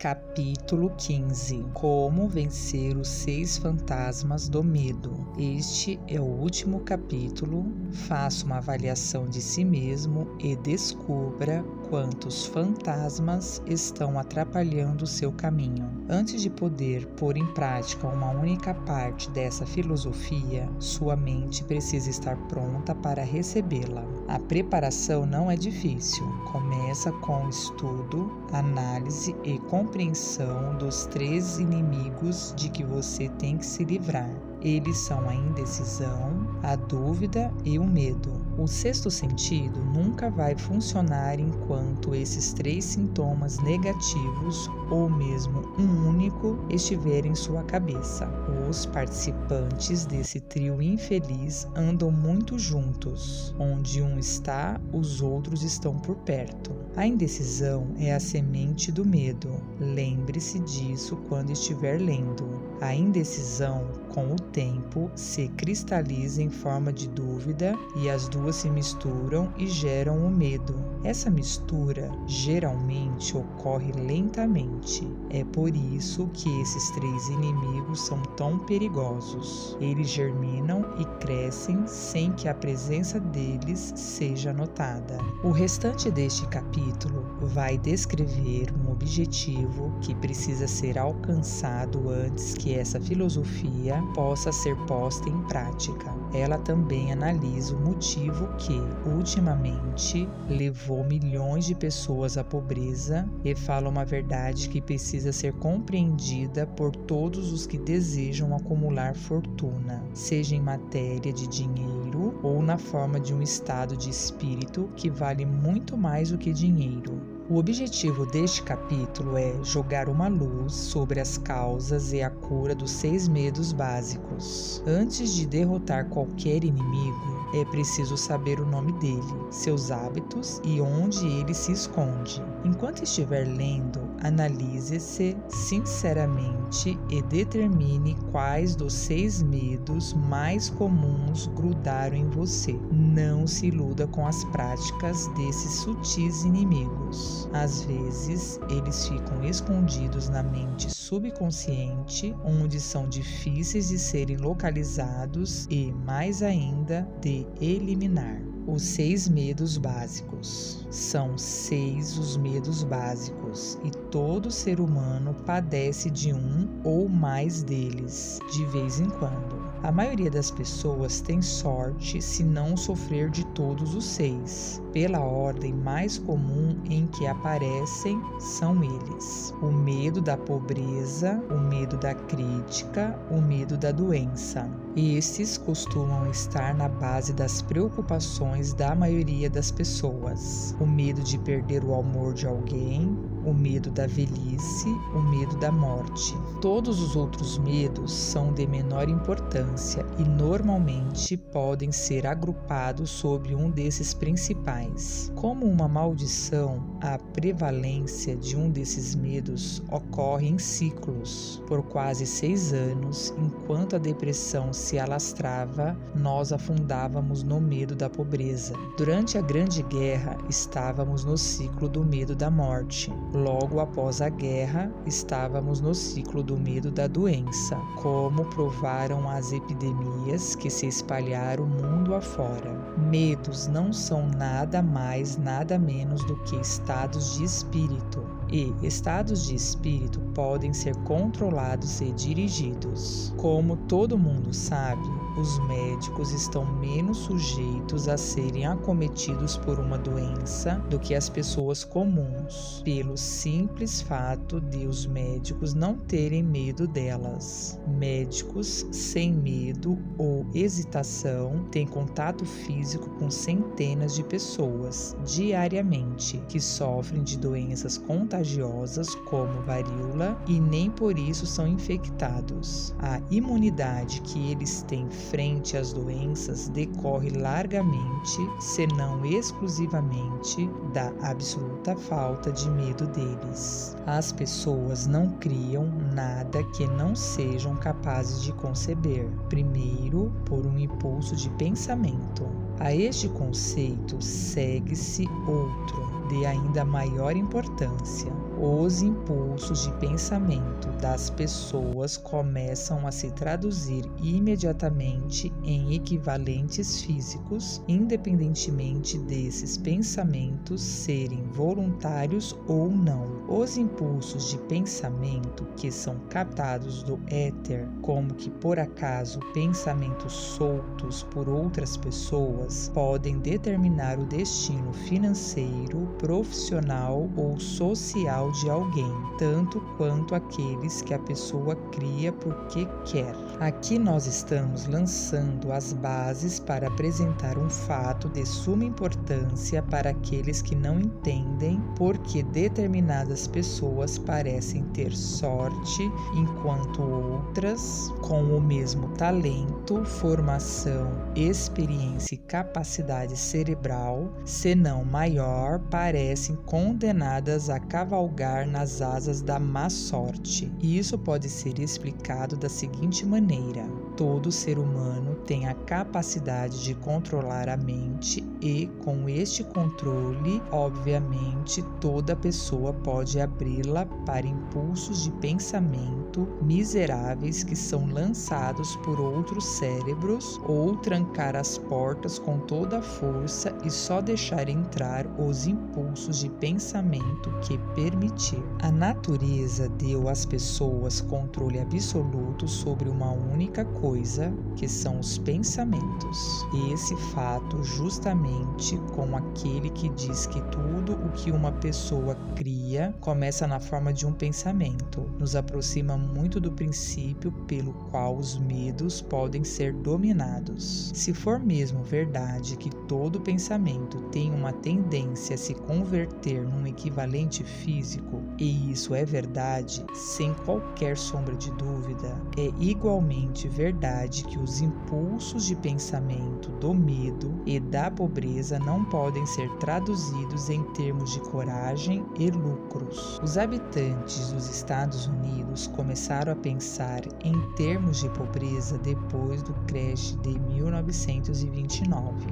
Capítulo 15. Como vencer os 6 fantasmas do medo. Este é o último capítulo. Faça uma avaliação de si mesmo e descubra quantos fantasmas estão atrapalhando o seu caminho. Antes de poder pôr em prática uma única parte dessa filosofia, sua mente precisa estar pronta para recebê-la. A preparação não é difícil. Começa com estudo, análise e compreensão dos 3 inimigos de que você tem que se livrar. Eles são a indecisão, a dúvida e o medo. O 6º sentido nunca vai funcionar enquanto esses 3 sintomas negativos, ou mesmo um único, estiver em sua cabeça. Os participantes desse trio infeliz andam muito juntos. Onde um está, os outros estão por perto. A indecisão é a semente do medo. Lembre-se disso quando estiver lendo. A indecisão, com o tempo, se cristaliza em forma de dúvida e as duas se misturam e geram o medo. Essa mistura geralmente ocorre lentamente. É por isso que esses 3 inimigos são tão perigosos. Eles germinam e crescem sem que a presença deles seja notada. O restante deste capítulo vai descrever um objetivo que precisa ser alcançado antes que essa filosofia possa ser posta em prática. Ela também analisa o motivo que, ultimamente, levou milhões de pessoas à pobreza e fala uma verdade que precisa ser compreendida por todos os que desejam acumular fortuna, seja em matéria de dinheiro ou na forma de um estado de espírito que vale muito mais do que dinheiro. O objetivo deste capítulo é jogar uma luz sobre as causas e a cura dos 6 medos básicos. Antes de derrotar qualquer inimigo, é preciso saber o nome dele, seus hábitos e onde ele se esconde. Enquanto estiver lendo, analise-se sinceramente e determine quais dos 6 medos mais comuns grudaram em você. Não se iluda com as práticas desses sutis inimigos. Às vezes, eles ficam escondidos na mente subconsciente, onde são difíceis de serem localizados e, mais ainda, de eliminar. Os 6 medos básicos. São 6 os medos básicos e todo ser humano padece de um ou mais deles, de vez em quando. A maioria das pessoas tem sorte se não sofrer de todos os 6. Pela ordem mais comum em que aparecem são eles: o medo da pobreza, o medo da crítica, o medo da doença. Estes costumam estar na base das preocupações da maioria das pessoas. O medo de perder o amor de alguém, o medo da velhice, o medo da morte. Todos os outros medos são de menor importância e normalmente podem ser agrupados sobre um desses principais. Como uma maldição, a prevalência de um desses medos ocorre em ciclos. Por quase 6 anos, enquanto a depressão se alastrava, nós afundávamos no medo da pobreza. Durante a Grande Guerra, estávamos no ciclo do medo da morte. Logo após a guerra, estávamos no ciclo do medo da doença, como provaram as epidemias que se espalharam mundo afora. Medos não são nada mais, nada menos do que estados de espírito. E estados de espírito podem ser controlados e dirigidos. Como todo mundo sabe, os médicos estão menos sujeitos a serem acometidos por uma doença do que as pessoas comuns, pelo simples fato de os médicos não terem medo delas. Médicos sem medo ou hesitação têm contato físico com centenas de pessoas diariamente que sofrem de doenças contagiosas como varíola e nem por isso são infectados. A imunidade que eles têm frente às doenças decorre largamente, se não exclusivamente, da absoluta falta de medo deles. As pessoas não criam nada que não sejam capazes de conceber, primeiro por um impulso de pensamento. A este conceito segue-se outro, de ainda maior importância, Os impulsos de pensamento das pessoas começam a se traduzir imediatamente em equivalentes físicos, independentemente desses pensamentos serem voluntários ou não. Os impulsos de pensamento que são captados do éter, como que por acaso pensamentos soltos por outras pessoas, podem determinar o destino financeiro, profissional ou social de alguém, tanto quanto aqueles que a pessoa cria porque quer. Aqui nós estamos lançando as bases para apresentar um fato de suma importância para aqueles que não entendem porque determinadas pessoas parecem ter sorte, enquanto outras, com o mesmo talento, formação, experiência e capacidade cerebral, se não maior, parecem condenadas a cavalgar nas asas da má sorte. E isso pode ser explicado da seguinte maneira: todo ser humano tem a capacidade de controlar a mente e, com este controle, obviamente, toda pessoa pode abri-la para impulsos de pensamento miseráveis que são lançados por outros cérebros, ou trancar as portas com toda a força e só deixar entrar os impulsos de pensamento que permitir. A natureza deu às pessoas controle absoluto sobre uma única coisa, que são os pensamentos. Esse fato, justamente com aquele que diz que tudo o que uma pessoa cria começa na forma de um pensamento, nos aproxima muito do princípio pelo qual os medos podem ser dominados. Se for mesmo verdade que todo pensamento tem uma tendência a se converter num equivalente físico, e isso é verdade, sem qualquer sombra de dúvida, é igualmente verdade que os impulsos de pensamento do medo e da pobreza não podem ser traduzidos em termos de coragem e lucros. Os habitantes dos Estados Unidos começaram a pensar em termos de pobreza depois do crash de 1929.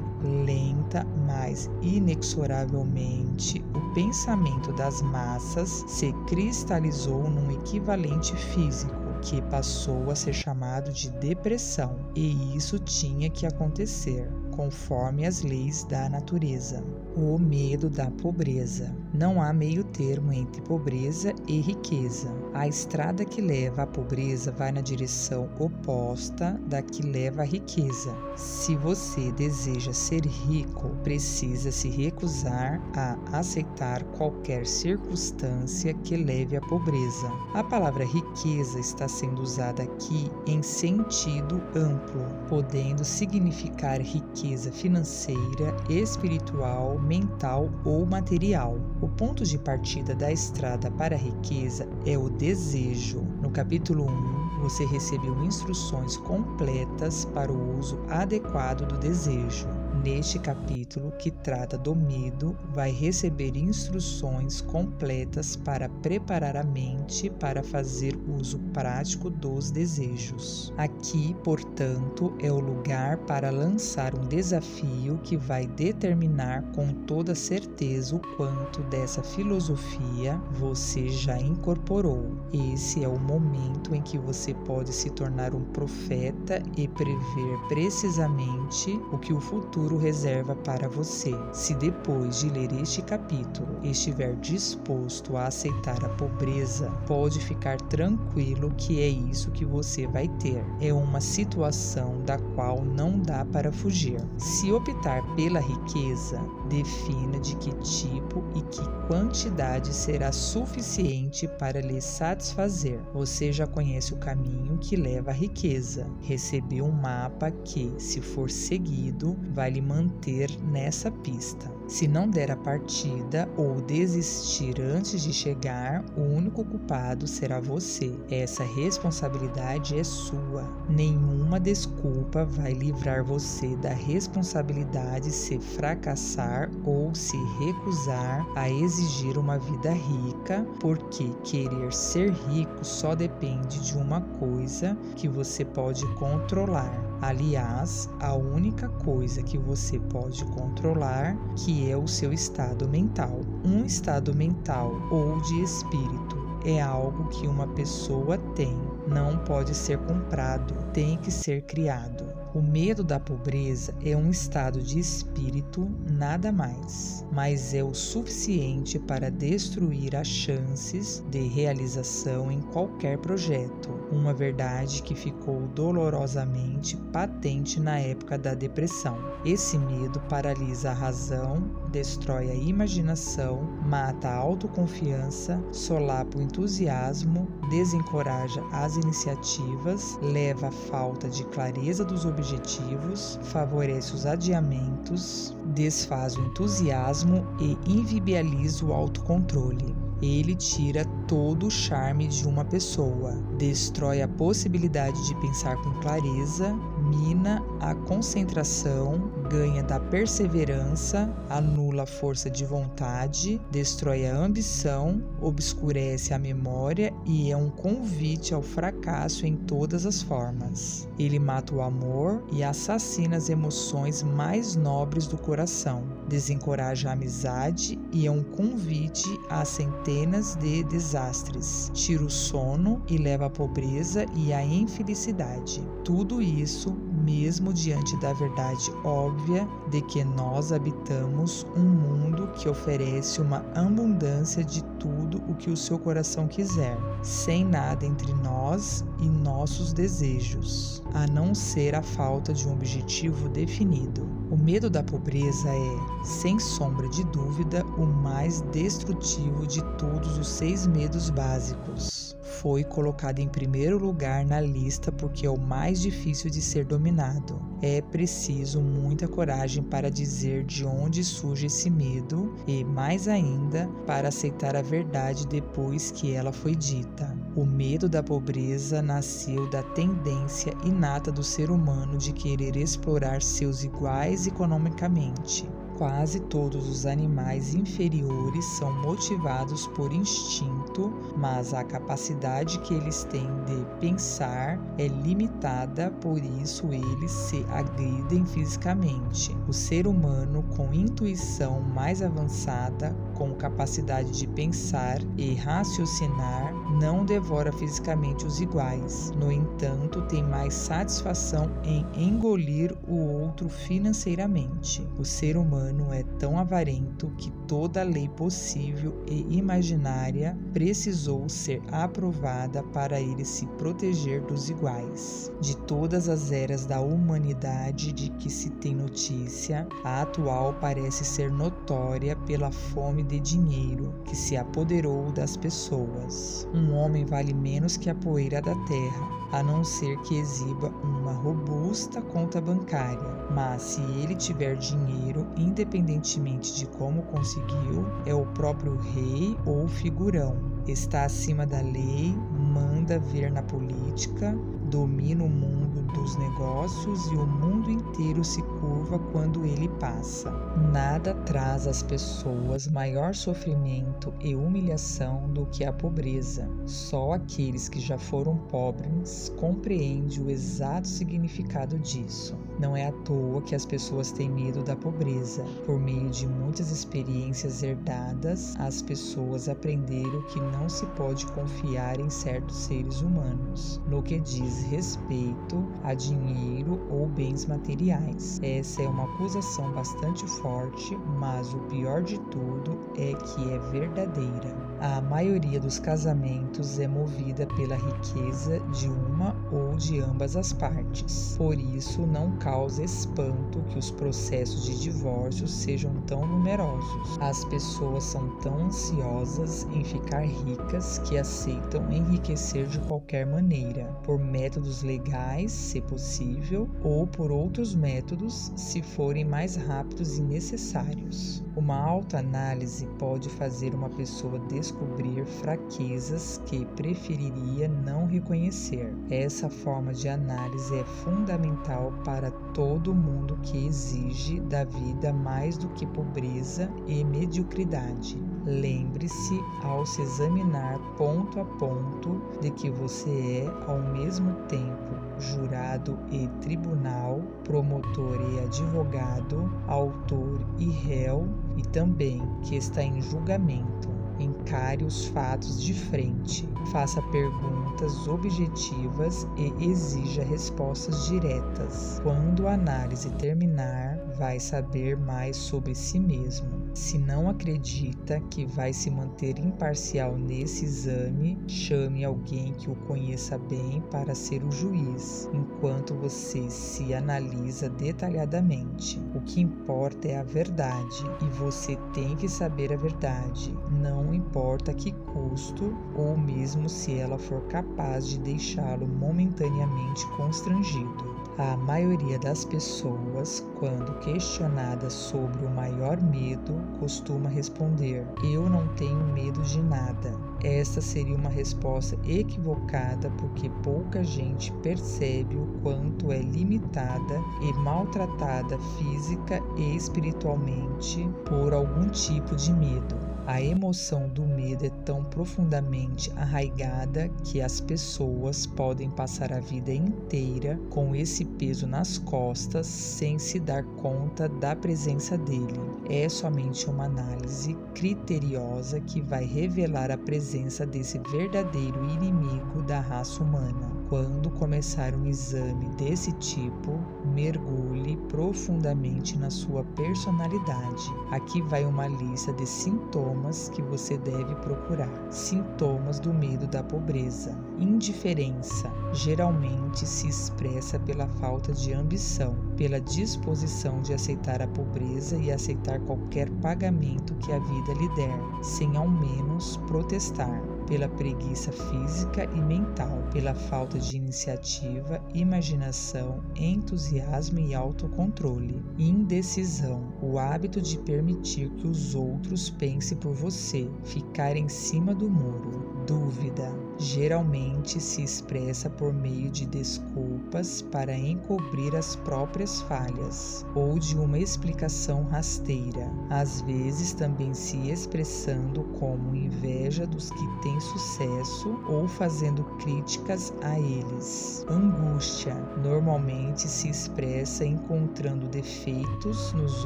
Lenta, mas inexoravelmente, o pensamento das massas se cristalizou num equivalente físico, que passou a ser chamado de depressão, e isso tinha que acontecer, conforme as leis da natureza. O medo da pobreza. Não há meio termo entre pobreza e riqueza. A estrada que leva à pobreza vai na direção oposta da que leva à riqueza. Se você deseja ser rico, precisa se recusar a aceitar qualquer circunstância que leve à pobreza. A palavra riqueza está sendo usada aqui em sentido amplo, podendo significar riqueza financeira, espiritual, mental ou material. O ponto de partida da estrada para a riqueza é o desejo. No capítulo 1, você recebeu instruções completas para o uso adequado do desejo. Neste capítulo, que trata do medo, vai receber instruções completas para preparar a mente para fazer uso prático dos desejos. Aqui, portanto, é o lugar para lançar um desafio que vai determinar com toda certeza o quanto dessa filosofia você já incorporou. Esse é o momento em que você pode se tornar um profeta e prever precisamente o que o futuro reserva para você. Se depois de ler este capítulo estiver disposto a aceitar a pobreza, pode ficar tranquilo que é isso que você vai ter. É uma situação da qual não dá para fugir. Se optar pela riqueza, defina de que tipo e que quantidade será suficiente para lhe satisfazer. Você já conhece o caminho que leva à riqueza. Recebeu um mapa que, se for seguido, vai lhe manter nessa pista. Se não der a partida ou desistir antes de chegar, o único culpado será você. Essa responsabilidade é sua. Nenhuma desculpa vai livrar você da responsabilidade se fracassar ou se recusar a exigir uma vida rica, porque querer ser rico só depende de uma coisa que você pode controlar. Aliás, a única coisa que você pode controlar, que que é o seu estado mental. Um estado mental ou de espírito é algo que uma pessoa tem, não pode ser comprado, tem que ser criado. O medo da pobreza é um estado de espírito, nada mais, mas é o suficiente para destruir as chances de realização em qualquer projeto. Uma verdade que ficou dolorosamente patente na época da depressão. Esse medo paralisa a razão, destrói a imaginação, mata a autoconfiança, solapa o entusiasmo, desencoraja as iniciativas, leva à falta de clareza dos objetivos, favorece os adiamentos, desfaz o entusiasmo e invibiliza o autocontrole. Ele tira todo o charme de uma pessoa, destrói a possibilidade de pensar com clareza, mina a concentração, ganha da perseverança, anula a força de vontade, destrói a ambição, obscurece a memória e é um convite ao fracasso em todas as formas. Ele mata o amor e assassina as emoções mais nobres do coração, desencoraja a amizade e é um convite a centenas de desastres, tira o sono e leva à pobreza e à infelicidade. Tudo isso mesmo diante da verdade óbvia de que nós habitamos um mundo que oferece uma abundância de tudo o que o seu coração quiser, sem nada entre nós e nossos desejos, a não ser a falta de um objetivo definido. O medo da pobreza é, sem sombra de dúvida, o mais destrutivo de todos os 6 medos básicos. Foi colocado em primeiro lugar na lista porque é o mais difícil de ser dominado. É preciso muita coragem para dizer de onde surge esse medo e, mais ainda, para aceitar a verdade depois que ela foi dita. O medo da pobreza nasceu da tendência inata do ser humano de querer explorar seus iguais economicamente. Quase todos os animais inferiores são motivados por instinto, mas a capacidade que eles têm de pensar é limitada, por isso eles se agridem fisicamente. O ser humano, com intuição mais avançada, com capacidade de pensar e raciocinar, não devora fisicamente os iguais. No entanto, tem mais satisfação em engolir o outro financeiramente. O ser humano é tão avarento que toda lei possível e imaginária precisou ser aprovada para ele se proteger dos iguais. De todas as eras da humanidade de que se tem notícia, a atual parece ser notória pela fome de dinheiro que se apoderou das pessoas. Um homem vale menos que a poeira da terra, a não ser que exiba uma robusta conta bancária. Mas se ele tiver dinheiro, independentemente de como conseguiu, é o próprio rei ou figurão. Está acima da lei, manda ver na política, domina o mundo dos negócios e o mundo inteiro se curva quando ele passa. Nada traz às pessoas maior sofrimento e humilhação do que a pobreza. Só aqueles que já foram pobres compreendem o exato significado disso. Não é à toa que as pessoas têm medo da pobreza. Por meio de muitas experiências herdadas, as pessoas aprenderam que não se pode confiar em certos seres humanos, no que diz respeito a dinheiro ou bens materiais. Essa é uma acusação bastante forte, mas o pior de tudo é que é verdadeira. A maioria dos casamentos é movida pela riqueza de uma ou de ambas as partes. Por isso, não causa espanto que os processos de divórcio sejam tão numerosos. As pessoas são tão ansiosas em ficar ricas que aceitam enriquecer de qualquer maneira, por métodos legais, se possível, ou por outros métodos, se forem mais rápidos e necessários. Uma autoanálise pode fazer uma pessoa descobrir descobrir fraquezas que preferiria não reconhecer. Essa forma de análise é fundamental para todo mundo que exige da vida mais do que pobreza e mediocridade. Lembre-se, ao se examinar ponto a ponto, de que você é, ao mesmo tempo, jurado e tribunal, promotor e advogado, autor e réu, e também que está em julgamento. Encare os fatos de frente, faça perguntas objetivas e exija respostas diretas. Quando a análise terminar, vai saber mais sobre si mesmo. Se não acredita que vai se manter imparcial nesse exame, chame alguém que o conheça bem para ser o juiz, enquanto você se analisa detalhadamente. O que importa é a verdade, e você tem que saber a verdade, não importa a que custo, ou mesmo se ela for capaz de deixá-lo momentaneamente constrangido. A maioria das pessoas, quando questionada sobre o maior medo, costuma responder: "Eu não tenho medo de nada". Esta seria uma resposta equivocada, porque pouca gente percebe o quanto é limitada e maltratada física e espiritualmente por algum tipo de medo. A emoção do medo é tão profundamente arraigada que as pessoas podem passar a vida inteira com esse peso nas costas sem se dar conta da presença dele. É somente uma análise criteriosa que vai revelar a presença desse verdadeiro inimigo da raça humana. Quando começar um exame desse tipo, mergulhe profundamente na sua personalidade. Aqui vai uma lista de sintomas que você deve procurar. Sintomas do medo da pobreza. Indiferença. Geralmente se expressa pela falta de ambição, pela disposição de aceitar a pobreza e aceitar qualquer pagamento que a vida lhe der, sem ao menos protestar. Pela preguiça física e mental, pela falta de iniciativa, imaginação, entusiasmo e autocontrole. Indecisão, o hábito de permitir que os outros pensem por você, ficar em cima do muro. Dúvida, geralmente se expressa por meio de desculpas para encobrir as próprias falhas, ou de uma explicação rasteira, às vezes também se expressando como inveja dos que têm sucesso ou fazendo críticas a eles. Angústia, normalmente se expressa encontrando defeitos nos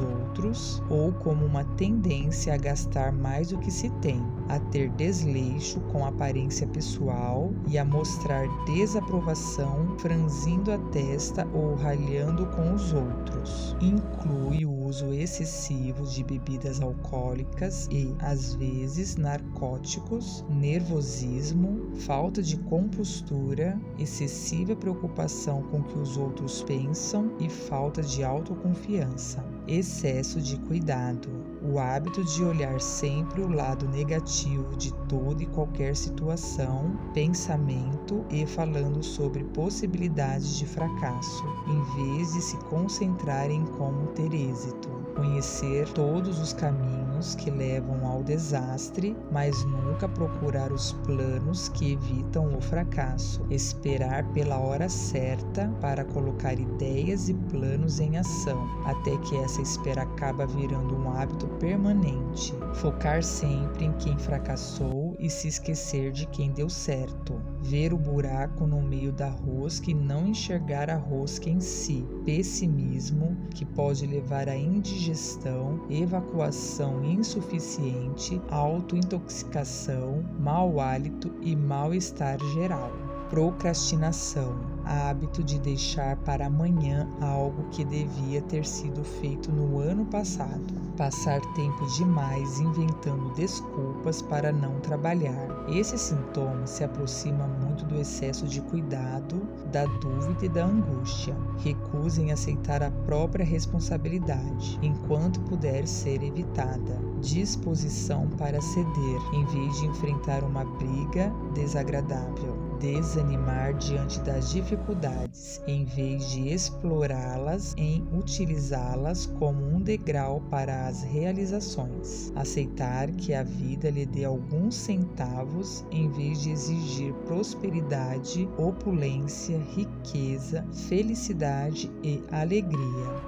outros ou como uma tendência a gastar mais do que se tem, a ter desleixo com a aparência pessoal e a mostrar desaprovação, franzindo a testa ou ralhando com os outros. Inclui o uso excessivo de bebidas alcoólicas e, às vezes, narcóticos, nervosismo, falta de compostura, excessiva preocupação com o que os outros pensam e falta de autoconfiança. Excesso de cuidado, o hábito de olhar sempre o lado negativo de toda e qualquer situação, pensamento e falando sobre possibilidades de fracasso, em vez de se concentrar em como ter êxito. Conhecer todos os caminhos que levam ao desastre, mas nunca procurar os planos que evitam o fracasso. Esperar pela hora certa para colocar ideias e planos em ação, até que essa espera acaba virando um hábito permanente. Focar sempre em quem fracassou e se esquecer de quem deu certo. Ver o buraco no meio da rosca e não enxergar a rosca em si. Pessimismo, que pode levar à indigestão, evacuação insuficiente, autointoxicação, mau hálito e mal-estar geral. Procrastinação, hábito de deixar para amanhã algo que devia ter sido feito no ano passado. Passar tempo demais inventando desculpas para não trabalhar. Esse sintoma se aproxima muito do excesso de cuidado, da dúvida e da angústia. Recuse em aceitar a própria responsabilidade, enquanto puder ser evitada. Disposição para ceder, em vez de enfrentar uma briga desagradável. desanimar diante das dificuldades, em vez de explorá-las em utilizá-las como um degrau para as realizações. Aceitar que a vida lhe dê alguns centavos em vez de exigir prosperidade, opulência, riqueza, felicidade e alegria.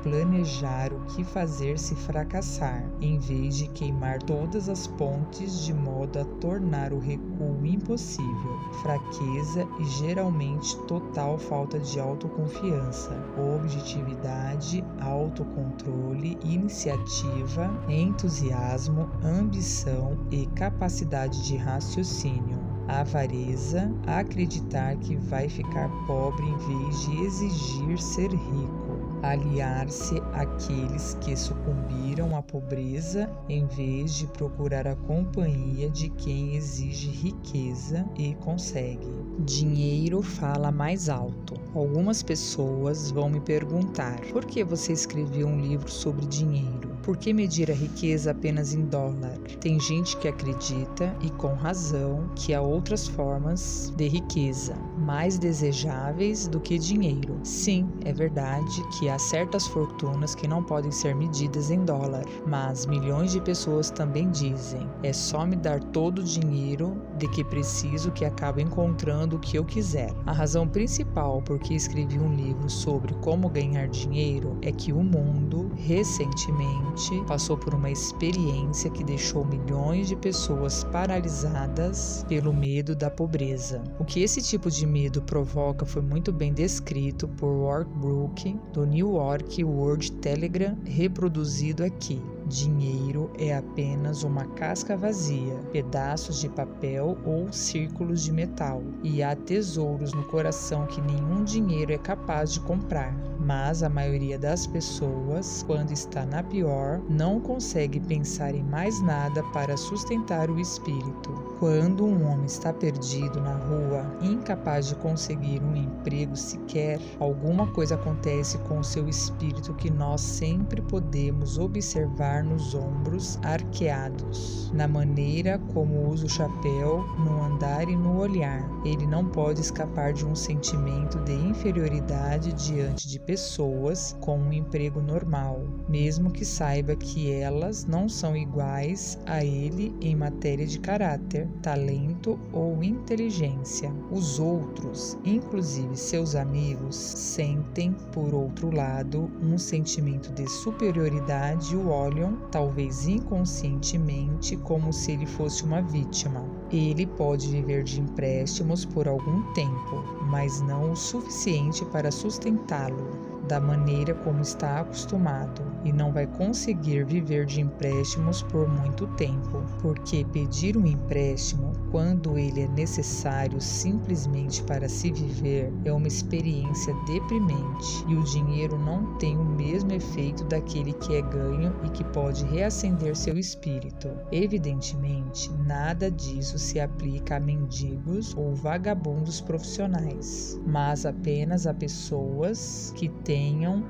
Planejar o que fazer se fracassar, em vez de queimar todas as pontes de modo a tornar o recuo impossível. Fraqueza e geralmente total falta de autoconfiança, objetividade, autocontrole, iniciativa, entusiasmo, ambição e capacidade de raciocínio. Avareza, acreditar que vai ficar pobre em vez de exigir ser rico. Aliar-se àqueles que sucumbiram à pobreza em vez de procurar a companhia de quem exige riqueza e consegue. Dinheiro fala mais alto. Algumas pessoas vão me perguntar: por que você escreveu um livro sobre dinheiro? Por que medir a riqueza apenas em dólar? Tem gente que acredita, e com razão, que há outras formas de riqueza, mais desejáveis do que dinheiro. Sim, é verdade que há certas fortunas que não podem ser medidas em dólar, mas milhões de pessoas também dizem: é só me dar todo o dinheiro de que preciso que acabo encontrando o que eu quiser. A razão principal por que escrevi um livro sobre como ganhar dinheiro é que o mundo, recentemente, passou por uma experiência que deixou milhões de pessoas paralisadas pelo medo da pobreza. O que esse tipo de medo provoca foi muito bem descrito por Ward Brooke, do New York World Telegram, reproduzido aqui. Dinheiro é apenas uma casca vazia, pedaços de papel ou círculos de metal, e há tesouros no coração que nenhum dinheiro é capaz de comprar. Mas a maioria das pessoas, quando está na pior, não consegue pensar em mais nada para sustentar o espírito. Quando um homem está perdido na rua, incapaz de conseguir um emprego sequer, alguma coisa acontece com o seu espírito que nós sempre podemos observar nos ombros arqueados, na maneira como usa o chapéu, no andar e no olhar. Ele não pode escapar de um sentimento de inferioridade diante de pessoas com um emprego normal, mesmo que saiba que elas não são iguais a ele em matéria de caráter, talento ou inteligência. Os outros, inclusive seus amigos, sentem, por outro lado, um sentimento de superioridade e o olham, talvez inconscientemente, como se ele fosse uma vítima. Ele pode viver de empréstimos por algum tempo, mas não o suficiente para sustentá-lo da maneira como está acostumado, e não vai conseguir viver de empréstimos por muito tempo, porque pedir um empréstimo quando ele é necessário simplesmente para se viver é uma experiência deprimente, e o dinheiro não tem o mesmo efeito daquele que é ganho e que pode reacender seu espírito. Evidentemente, nada disso se aplica a mendigos ou vagabundos profissionais, mas apenas a pessoas que tenham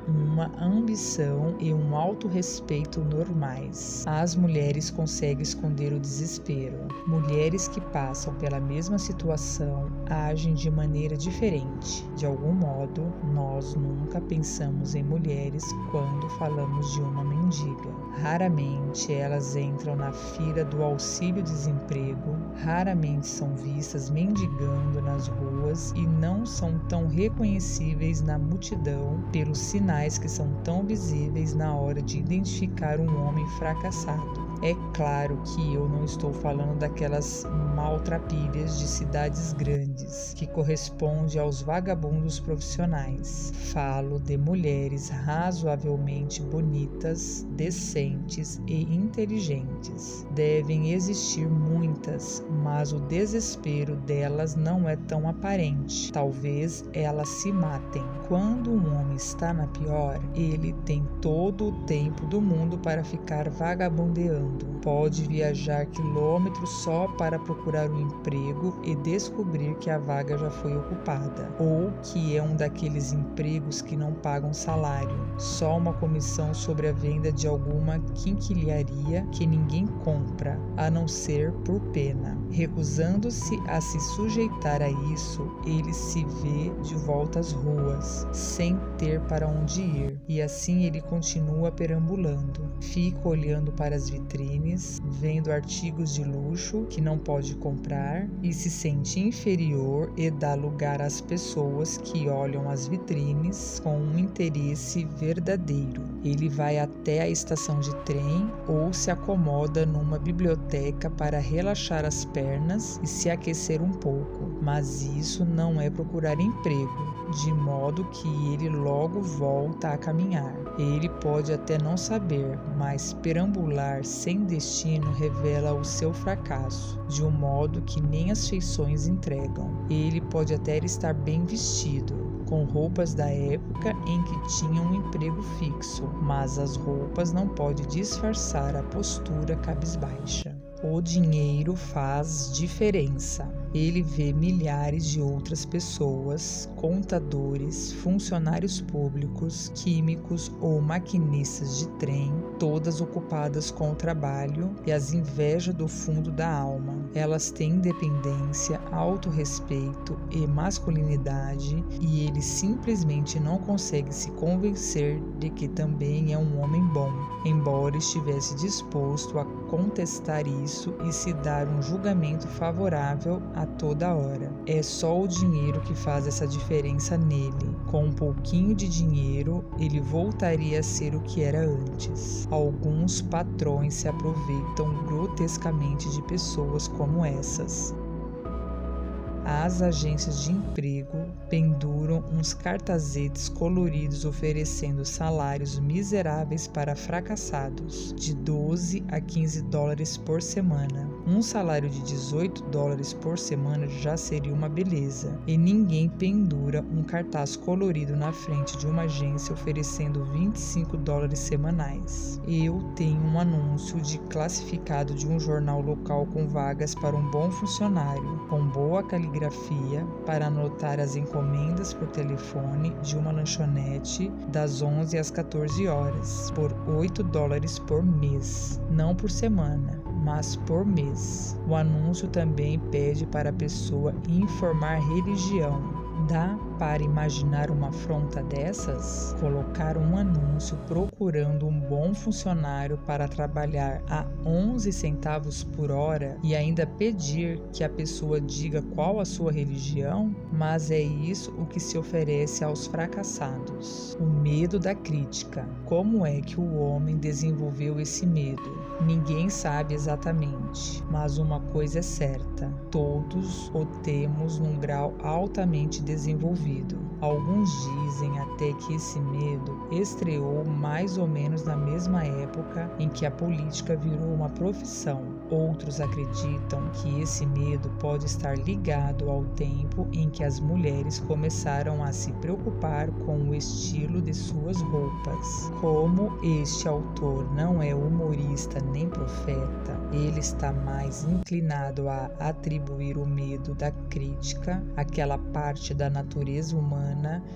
uma ambição e um autorrespeito normais. As mulheres conseguem esconder o desespero. Mulheres que passam pela mesma situação agem de maneira diferente. De algum modo, nós nunca pensamos em mulheres quando falamos de uma mendiga. Raramente elas entram na fila do auxílio-desemprego, raramente são vistas mendigando nas ruas e não são tão reconhecíveis na multidão pelos sinais que são tão visíveis na hora de identificar um homem fracassado. É claro que eu não estou falando daquelas maltrapilhas de cidades grandes, que corresponde aos vagabundos profissionais. Falo de mulheres razoavelmente bonitas, decentes e inteligentes. Devem existir muitas, mas o desespero delas não é tão aparente. Talvez elas se matem. Quando um homem está na pior, ele tem todo o tempo do mundo para ficar vagabundeando. Pode viajar quilômetros só para procurar procurar um emprego e descobrir que a vaga já foi ocupada, ou que é um daqueles empregos que não pagam salário, só uma comissão sobre a venda de alguma quinquilharia que ninguém compra, a não ser por pena. Recusando-se a se sujeitar a isso, ele se vê de volta às ruas, sem ter para onde ir, e assim ele continua perambulando. Fica olhando para as vitrines, vendo artigos de luxo que não pode comprar e se sente inferior e dá lugar às pessoas que olham as vitrines com um interesse verdadeiro. Ele vai até a estação de trem ou se acomoda numa biblioteca para relaxar as pernas e se aquecer um pouco, mas isso não é procurar emprego, de modo que ele logo volta a caminhar. Ele pode até não saber, mas perambular sem destino revela o seu fracasso, de um modo que nem as feições entregam. Ele pode até estar bem vestido, com roupas da época em que tinha um emprego fixo, mas as roupas não podem disfarçar a postura cabisbaixa. O dinheiro faz diferença. Ele vê milhares de outras pessoas, contadores, funcionários públicos, químicos ou maquinistas de trem, todas ocupadas com o trabalho, e as inveja do fundo da alma. Elas têm independência, autorrespeito e masculinidade, e ele simplesmente não consegue se convencer de que também é um homem bom, embora estivesse disposto a contestar isso e se dar um julgamento favorável a toda hora. É só o dinheiro que faz essa diferença nele. Com um pouquinho de dinheiro, ele voltaria a ser o que era antes. Alguns patrões se aproveitam grotescamente de pessoas como essas. As agências de emprego penduram uns cartazetes coloridos oferecendo salários miseráveis para fracassados, de 12 a 15 dólares por semana. Um salário de 18 dólares por semana já seria uma beleza, e ninguém pendura um cartaz colorido na frente de uma agência oferecendo 25 dólares semanais. Eu tenho um anúncio de classificado de um jornal local com vagas para um bom funcionário, com boa caligrafia, para anotar as encomendas por telefone de uma lanchonete das 11 às 14 horas, por 8 dólares por mês, não por semana, mas por mês. O anúncio também pede para a pessoa informar religião. Dá para imaginar uma afronta dessas? Colocar um anúncio procurando um bom funcionário para trabalhar a 11 centavos por hora e ainda pedir que a pessoa diga qual a sua religião? Mas é isso o que se oferece aos fracassados. O medo da crítica. Como é que o homem desenvolveu esse medo? Ninguém sabe exatamente, mas uma coisa é certa: todos o temos num grau altamente desenvolvido. Alguns dizem até que esse medo estreou mais ou menos na mesma época em que a política virou uma profissão. Outros acreditam que esse medo pode estar ligado ao tempo em que as mulheres começaram a se preocupar com o estilo de suas roupas. Como este autor não é humorista nem profeta, ele está mais inclinado a atribuir o medo da crítica àquela parte da natureza humana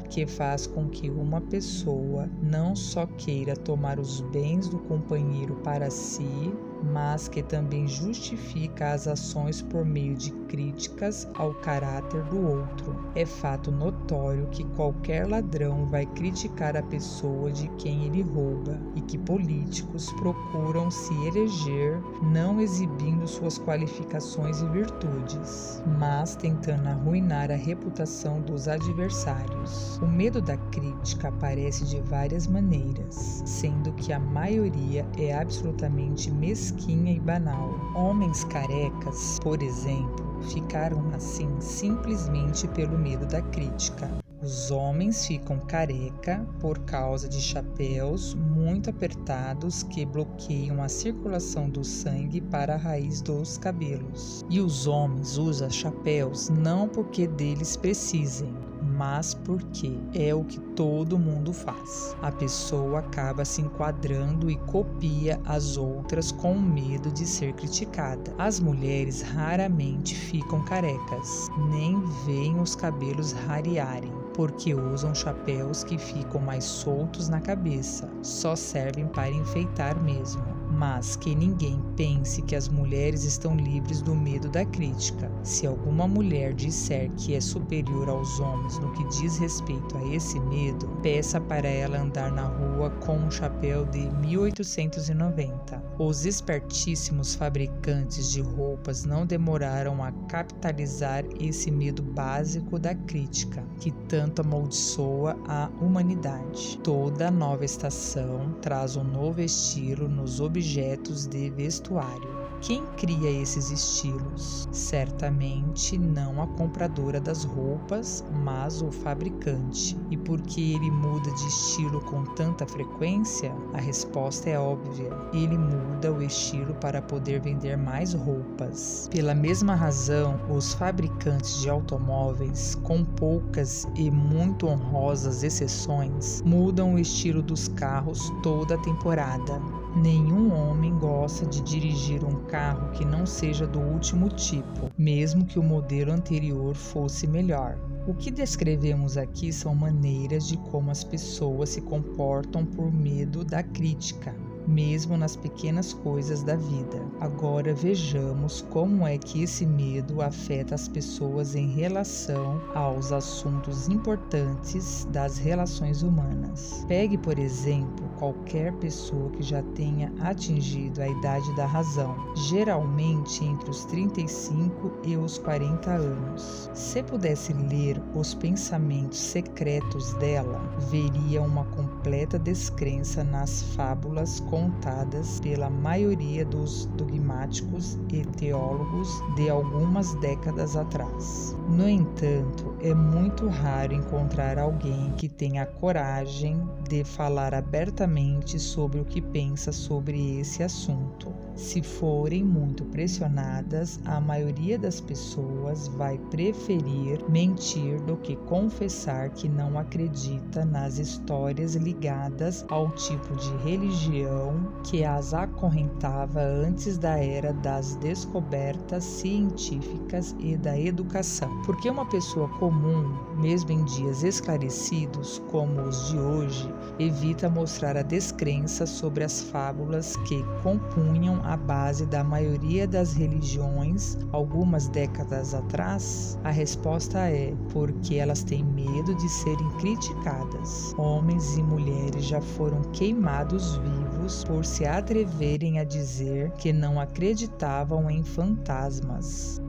que faz com que uma pessoa não só queira tomar os bens do companheiro para si, mas que também justifica as ações por meio de críticas ao caráter do outro. É fato notório que qualquer ladrão vai criticar a pessoa de quem ele rouba e que políticos procuram se eleger não exibindo suas qualificações e virtudes, mas tentando arruinar a reputação dos adversários. O medo da crítica aparece de várias maneiras, sendo que a maioria é absolutamente mesquinha e banal. Homens carecas, por exemplo, ficaram assim simplesmente pelo medo da crítica. Os homens ficam careca por causa de chapéus muito apertados que bloqueiam a circulação do sangue para a raiz dos cabelos. E os homens usam chapéus não porque deles precisem, mas porque é o que todo mundo faz. A pessoa acaba se enquadrando e copia as outras com medo de ser criticada. As mulheres raramente ficam carecas, nem veem os cabelos rarearem, porque usam chapéus que ficam mais soltos na cabeça, só servem para enfeitar mesmo. Mas que ninguém pense que as mulheres estão livres do medo da crítica. Se alguma mulher disser que é superior aos homens no que diz respeito a esse medo, peça para ela andar na rua com um chapéu de 1890. Os espertíssimos fabricantes de roupas não demoraram a capitalizar esse medo básico da crítica, que tanto amaldiçoa a humanidade. Toda nova estação traz um novo estilo nos objetos de vestuário. Quem cria esses estilos? Certamente não a compradora das roupas, mas o fabricante. E por que ele muda de estilo com tanta frequência? A resposta é óbvia. Ele muda o estilo para poder vender mais roupas. Pela mesma razão, os fabricantes de automóveis, com poucas e muito honrosas exceções, mudam o estilo dos carros toda a temporada. Nenhum homem gosta de dirigir um carro que não seja do último tipo, mesmo que o modelo anterior fosse melhor. O que descrevemos aqui são maneiras de como as pessoas se comportam por medo da crítica, mesmo nas pequenas coisas da vida. Agora vejamos como é que esse medo afeta as pessoas em relação aos assuntos importantes das relações humanas. Pegue, por exemplo, qualquer pessoa que já tenha atingido a idade da razão, geralmente entre os 35 e os 40 anos. Se pudesse ler os pensamentos secretos dela, veria uma completa descrença nas fábulas contadas pela maioria dos dogmáticos e teólogos de algumas décadas atrás. No entanto, é muito raro encontrar alguém que tenha a coragem de falar abertamente sobre o que pensa sobre esse assunto. Se forem muito pressionadas, a maioria das pessoas vai preferir mentir do que confessar que não acredita nas histórias ligadas ao tipo de religião que as acorrentava antes da era das descobertas científicas e da educação. Porque uma pessoa comum, mesmo em dias esclarecidos como os de hoje, evita mostrar a descrença sobre as fábulas que compunham a base da maioria das religiões algumas décadas atrás? A resposta é porque elas têm medo de serem criticadas. Homens e mulheres já foram queimados vivos por se atreverem a dizer que não acreditavam em fantasmas.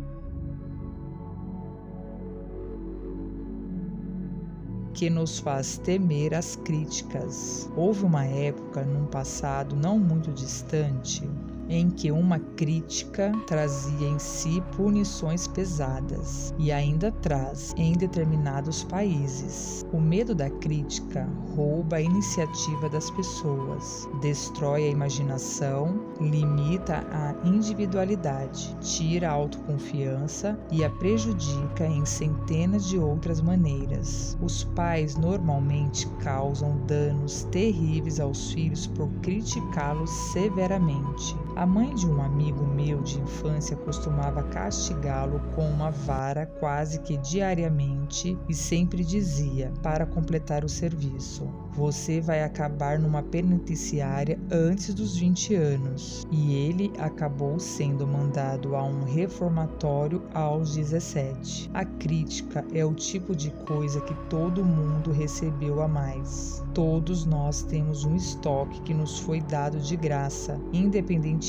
Que nos faz temer as críticas. Houve uma época, num passado não muito distante, em que uma crítica trazia em si punições pesadas e ainda traz em determinados países. O medo da crítica rouba a iniciativa das pessoas, destrói a imaginação, limita a individualidade, tira a autoconfiança e a prejudica em centenas de outras maneiras. Os pais normalmente causam danos terríveis aos filhos por criticá-los severamente. A mãe de um amigo meu de infância costumava castigá-lo com uma vara quase que diariamente e sempre dizia, para completar o serviço: "Você vai acabar numa penitenciária antes dos 20 anos." E ele acabou sendo mandado a um reformatório aos 17. A crítica é o tipo de coisa que todo mundo recebeu a mais. Todos nós temos um estoque que nos foi dado de graça, independentemente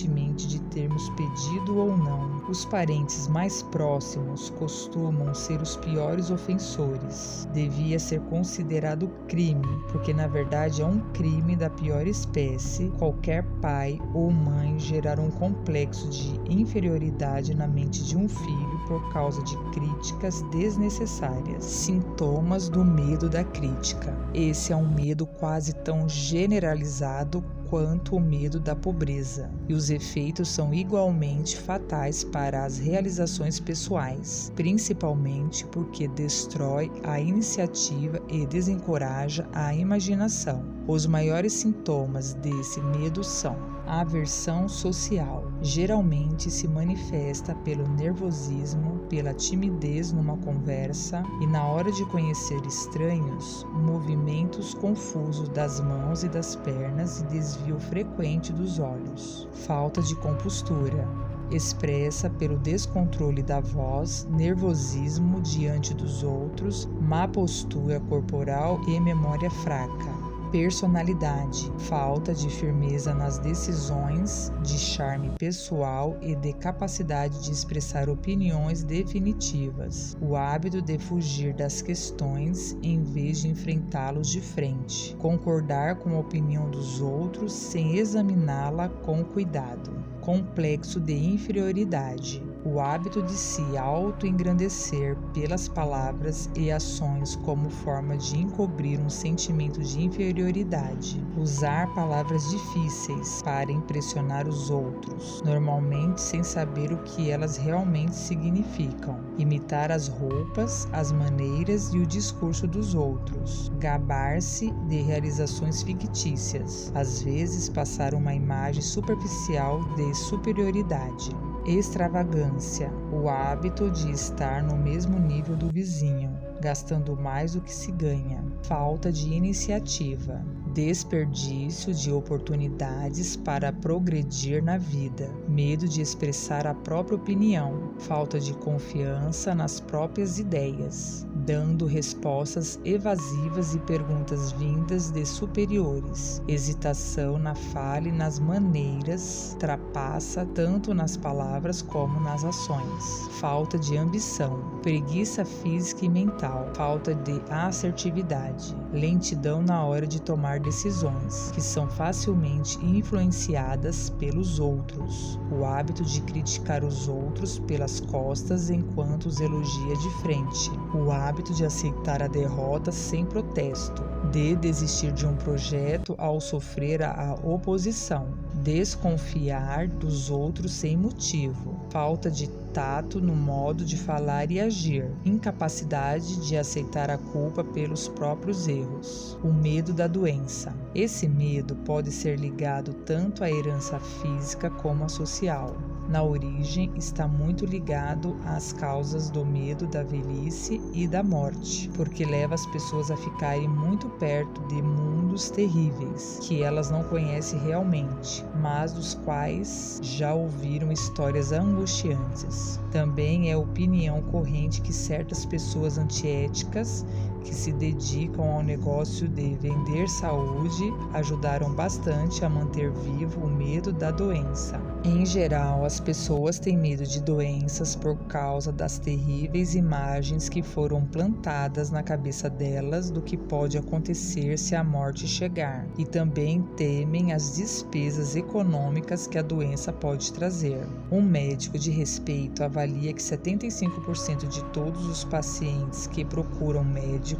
de termos pedido ou não. Os parentes mais próximos costumam ser os piores ofensores. Devia ser considerado crime, porque na verdade é um crime da pior espécie qualquer pai ou mãe gerar um complexo de inferioridade na mente de um filho por causa de críticas desnecessárias. Sintomas do medo da crítica. Esse é um medo quase tão generalizado quanto o medo da pobreza, e os efeitos são igualmente fatais para as realizações pessoais, principalmente porque destrói a iniciativa e desencoraja a imaginação. Os maiores sintomas desse medo são: a aversão social geralmente se manifesta pelo nervosismo, pela timidez numa conversa e, na hora de conhecer estranhos, movimentos confusos das mãos e das pernas e desvio frequente dos olhos. Falta de compostura expressa pelo descontrole da voz, nervosismo diante dos outros, má postura corporal e memória fraca. Personalidade, falta de firmeza nas decisões, de charme pessoal e de capacidade de expressar opiniões definitivas. O hábito de fugir das questões em vez de enfrentá-los de frente. Concordar com a opinião dos outros sem examiná-la com cuidado. Complexo de inferioridade. O hábito de se auto-engrandecer pelas palavras e ações como forma de encobrir um sentimento de inferioridade. Usar palavras difíceis para impressionar os outros, normalmente sem saber o que elas realmente significam. Imitar as roupas, as maneiras e o discurso dos outros. Gabar-se de realizações fictícias. Às vezes passar uma imagem superficial de superioridade. Extravagância, o hábito de estar no mesmo nível do vizinho, gastando mais do que se ganha. Falta de iniciativa, desperdício de oportunidades para progredir na vida, medo de expressar a própria opinião, falta de confiança nas próprias ideias, dando respostas evasivas e perguntas vindas de superiores, hesitação na fala e nas maneiras, trapaça tanto nas palavras como nas ações, falta de ambição, preguiça física e mental, falta de assertividade, lentidão na hora de tomar decisões, que são facilmente influenciadas pelos outros, o hábito de criticar os outros pelas costas enquanto os elogia de frente, o hábito de aceitar a derrota sem protesto, de desistir de um projeto ao sofrer a oposição, desconfiar dos outros sem motivo, falta de tato no modo de falar e agir, incapacidade de aceitar a culpa pelos próprios erros, o medo da doença. Esse medo pode ser ligado tanto à herança física como à social. Na origem, está muito ligado às causas do medo da velhice e da morte, porque leva as pessoas a ficarem muito perto de mundos terríveis, que elas não conhecem realmente, mas dos quais já ouviram histórias angustiantes. Também é opinião corrente que certas pessoas antiéticas que se dedicam ao negócio de vender saúde ajudaram bastante a manter vivo o medo da doença. Em geral, as pessoas têm medo de doenças por causa das terríveis imagens que foram plantadas na cabeça delas do que pode acontecer se a morte chegar, e também temem as despesas econômicas que a doença pode trazer. Um médico de respeito avalia que 75% de todos os pacientes que procuram médicos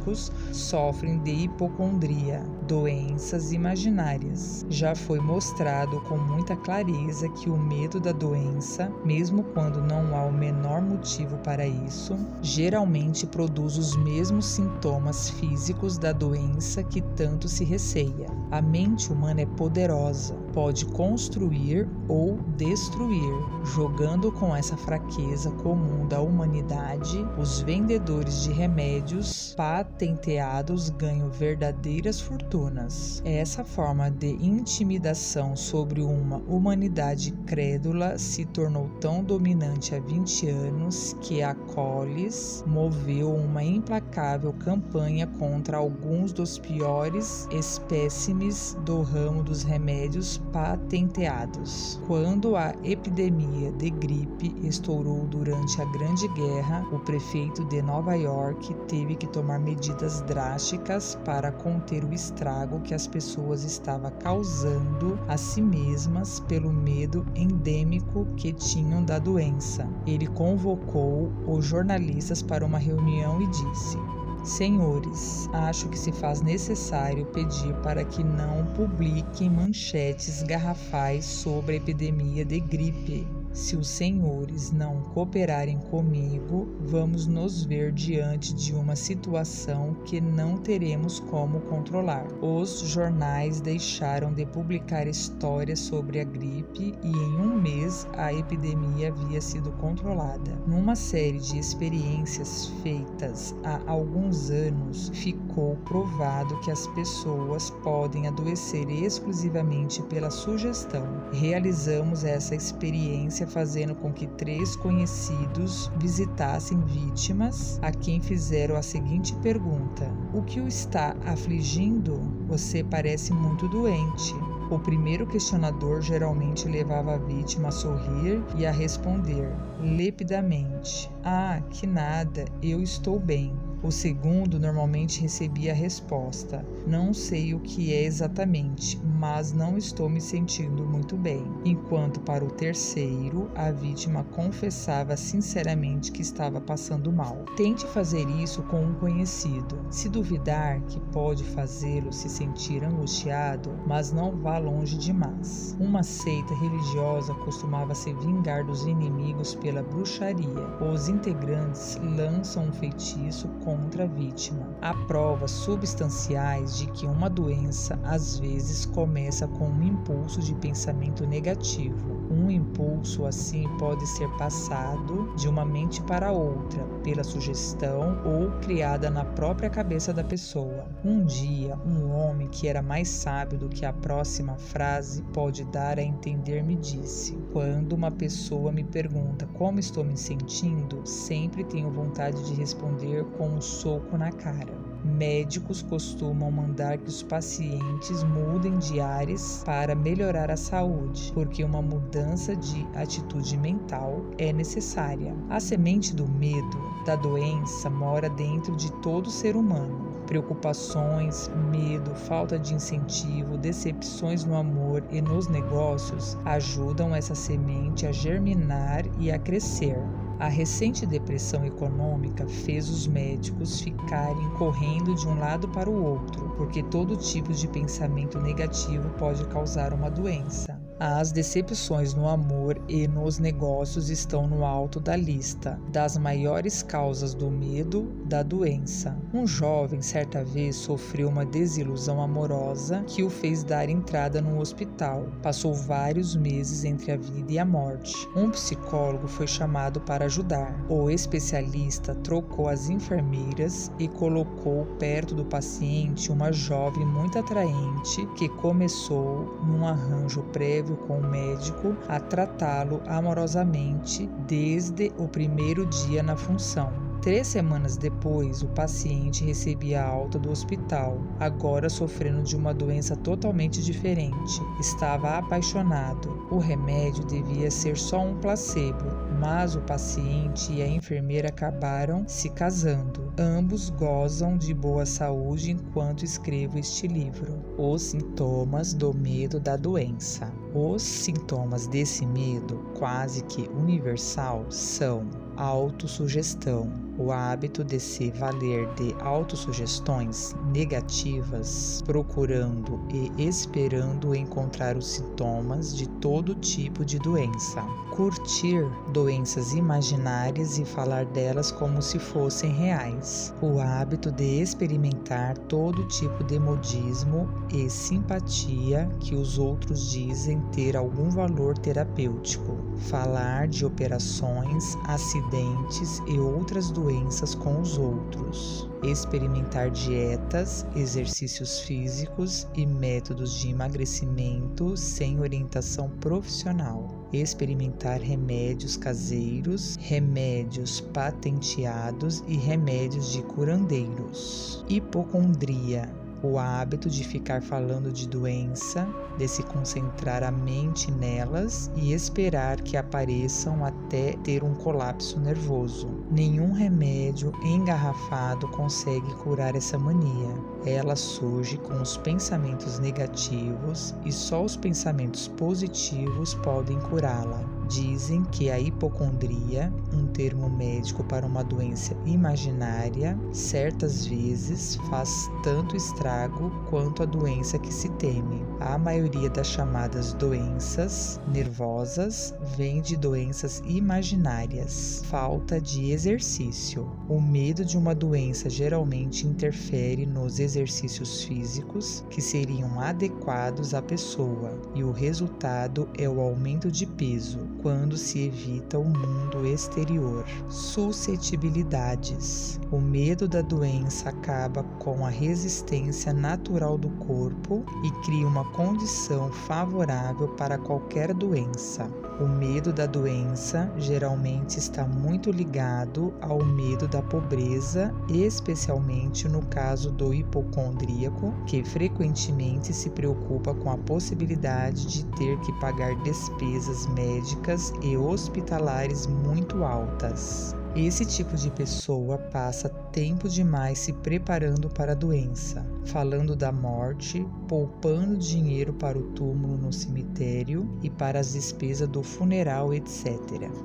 sofrem de hipocondria, doenças imaginárias. Já foi mostrado com muita clareza que o medo da doença, mesmo quando não há o menor motivo para isso, geralmente produz os mesmos sintomas físicos da doença que tanto se receia. A mente humana é poderosa, pode construir ou destruir. Jogando com essa fraqueza comum da humanidade, os vendedores de remédios patenteados ganham verdadeiras fortunas. Essa forma de intimidação sobre uma humanidade crédula se tornou tão dominante há 20 anos que a Collis moveu uma implacável campanha contra alguns dos piores espécimes do ramo dos remédios patenteados. Quando a epidemia de gripe estourou durante a Grande Guerra, o prefeito de Nova York teve que tomar medidas drásticas para conter o estrago que as pessoas estavam causando a si mesmas pelo medo endêmico que tinham da doença. Ele convocou os jornalistas para uma reunião e disse: Senhores, acho que se faz necessário pedir para que não publiquem manchetes garrafais sobre a epidemia de gripe. Se os senhores não cooperarem comigo, vamos nos ver diante de uma situação que não teremos como controlar. Os jornais deixaram de publicar histórias sobre a gripe e em um mês a epidemia havia sido controlada. Numa série de experiências feitas há alguns anos, ficou provado que as pessoas podem adoecer exclusivamente pela sugestão. Realizamos essa experiência fazendo com que 3 conhecidos visitassem vítimas a quem fizeram a seguinte pergunta: o que o está afligindo? Você parece muito doente. O primeiro questionador geralmente levava a vítima a sorrir e a responder lepidamente: ah, que nada, eu estou bem. O segundo normalmente recebia a resposta: não sei o que é exatamente, mas não estou me sentindo muito bem. Enquanto para o terceiro, a vítima confessava sinceramente que estava passando mal. Tente fazer isso com um conhecido. Se duvidar que pode fazê-lo se sentir angustiado, mas não vá longe demais. Uma seita religiosa costumava se vingar dos inimigos pela bruxaria. Os integrantes lançam um feitiço contra a vítima. Há provas substanciais de que uma doença às vezes começa com um impulso de pensamento negativo. Um impulso assim pode ser passado de uma mente para outra, pela sugestão ou criada na própria cabeça da pessoa. Um dia, um homem que era mais sábio do que a próxima frase pode dar a entender me disse: quando uma pessoa me pergunta como estou me sentindo, sempre tenho vontade de responder com um soco na cara. Médicos costumam mandar que os pacientes mudem de áreas para melhorar a saúde, porque uma mudança de atitude mental é necessária. A semente do medo, da doença, mora dentro de todo ser humano. Preocupações, medo, falta de incentivo, decepções no amor e nos negócios ajudam essa semente a germinar e a crescer. A recente depressão econômica fez os médicos ficarem correndo de um lado para o outro, porque todo tipo de pensamento negativo pode causar uma doença. As decepções no amor e nos negócios estão no alto da lista das maiores causas do medo da doença. Um jovem certa vez sofreu uma desilusão amorosa que o fez dar entrada no hospital. Passou vários meses entre a vida e a morte. Um psicólogo foi chamado para ajudar. O especialista trocou as enfermeiras e colocou perto do paciente uma jovem muito atraente que começou, num arranjo prévio com o médico, a tratá-lo amorosamente desde o primeiro dia na função. 3 semanas depois, o paciente recebia a alta do hospital, agora sofrendo de uma doença totalmente diferente. Estava apaixonado. O remédio devia ser só um placebo, mas o paciente e a enfermeira acabaram se casando. Ambos gozam de boa saúde enquanto escrevo este livro. Os sintomas do medo da doença. Os sintomas desse medo, quase que universal, são autossugestão, o hábito de se valer de autossugestões negativas, procurando e esperando encontrar os sintomas de todo tipo de doença. Curtir doenças imaginárias e falar delas como se fossem reais. O hábito de experimentar todo tipo de modismo e simpatia que os outros dizem ter algum valor terapêutico. Falar de operações, acidentes e outras doenças com os outros. Experimentar dietas, exercícios físicos e métodos de emagrecimento sem orientação profissional. Experimentar remédios caseiros, remédios patenteados e remédios de curandeiros. Hipocondria. O hábito de ficar falando de doença, de se concentrar a mente nelas e esperar que apareçam até ter um colapso nervoso. Nenhum remédio engarrafado consegue curar essa mania. Ela surge com os pensamentos negativos e só os pensamentos positivos podem curá-la. Dizem que a hipocondria, um termo médico para uma doença imaginária, certas vezes faz tanto estrago quanto a doença que se teme. A maioria das chamadas doenças nervosas vem de doenças imaginárias. Falta de exercício. O medo de uma doença geralmente interfere nos exercícios físicos que seriam adequados à pessoa, e o resultado é o aumento de peso quando se evita o mundo exterior. Suscetibilidades. O medo da doença acaba com a resistência natural do corpo e cria uma condição favorável para qualquer doença. O medo da doença geralmente está muito ligado ao medo da pobreza, especialmente no caso do hipocondríaco, que frequentemente se preocupa com a possibilidade de ter que pagar despesas médicas e hospitalares muito altas. Esse tipo de pessoa passa tempo demais se preparando para a doença, falando da morte, poupando dinheiro para o túmulo no cemitério e para as despesas do funeral, etc.